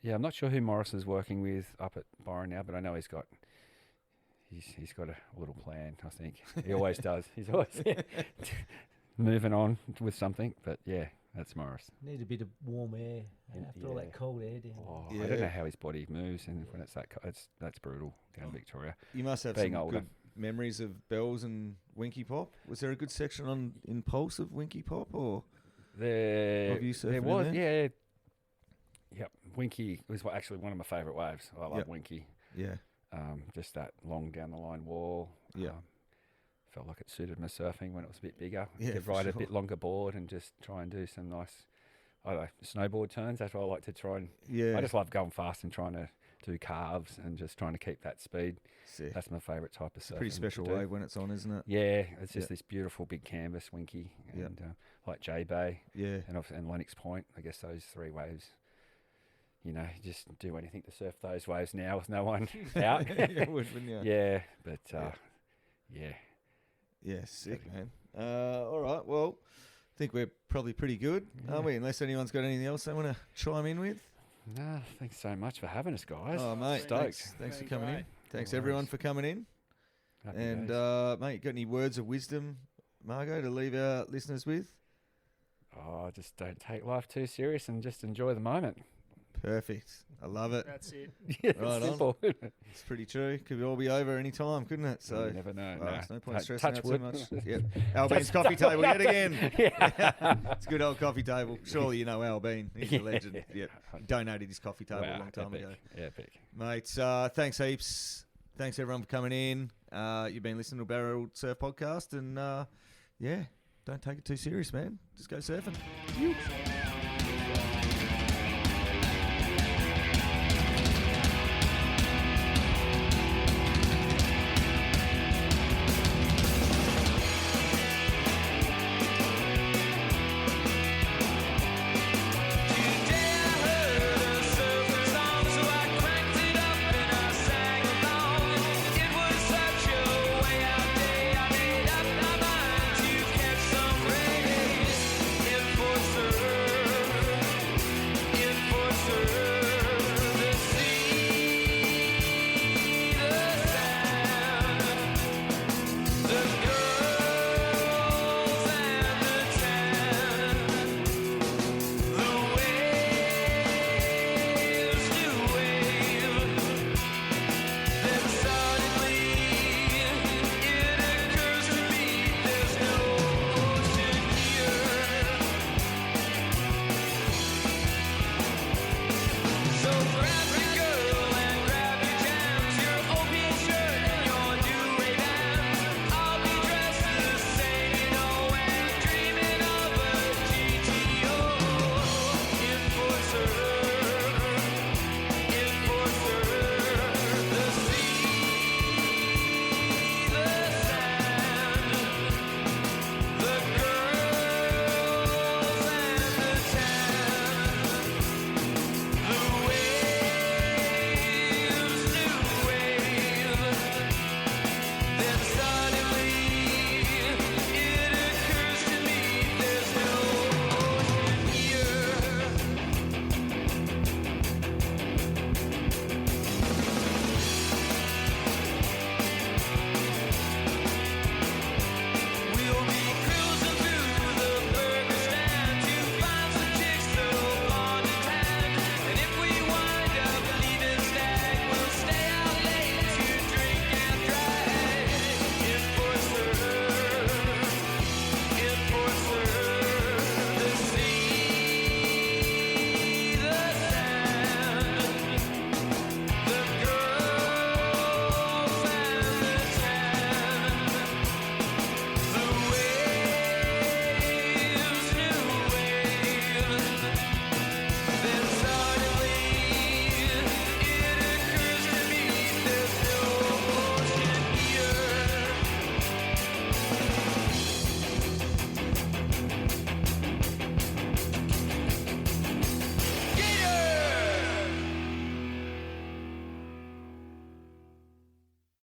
yeah, I'm not sure who Morris is working with up at Byron now, but I know he's got a little plan. I think he always does. He's always moving on with something, but yeah, that's Morris. Need a bit of warm air after all Yeah. that cold air down Oh, Yeah. I don't know how his body moves, and when it's that, that's brutal down in Victoria. You must have Being some older. good memories of Bells and Winky Pop. Was there a good section in Pulse of Winky Pop, or There, Of you surfing there in was, there? yeah. Yep, Winky was actually one of my favourite waves. I love Yep. Winky. yeah, Just that long down the line wall. Yeah. Felt like it suited my surfing when it was a bit bigger. Yeah, Could for ride a sure. bit longer board and just try and do some nice, I don't know, snowboard turns. That's what I like to try and. yeah? I just love going fast and trying to do carves and just trying to keep that speed. Sick. That's my favourite type of surfing. Pretty to special do. wave when it's on, isn't it? Yeah, it's just Yeah. this beautiful big canvas Winky Yeah. and like J Bay. Yeah, And Lennox Point, I guess those three waves. You know, just do anything to surf those waves now with no one out. you would, wouldn't you? Yeah, but Yeah. yeah. Yeah, sick, man. All right, well, I think we're probably pretty good, aren't we? Unless anyone's got anything else they want to chime in with. No, thanks so much for having us, guys. Oh, mate, Stoked. thanks for Been coming in. great. Thanks, No everyone, worries. for coming in. Happy And, days. mate, got any words of wisdom, Margo, to leave our listeners with? Just don't take life too serious and just enjoy the moment. Perfect. I love it. That's it. Right on. simple. It's pretty true. Could all be over any time, couldn't it? So, you never know. well, no. there's no point Touch stressing out too wood. much. Yep. Albine's coffee table yet again. It's a good old coffee table. Surely you know Albine. He's a legend. Yep. Donated his coffee table a long time epic, ago. Epic. Mates, thanks heaps. Thanks everyone for coming in. You've been listening to Barrel Surf Podcast, and yeah, don't take it too serious, man. Just go surfing.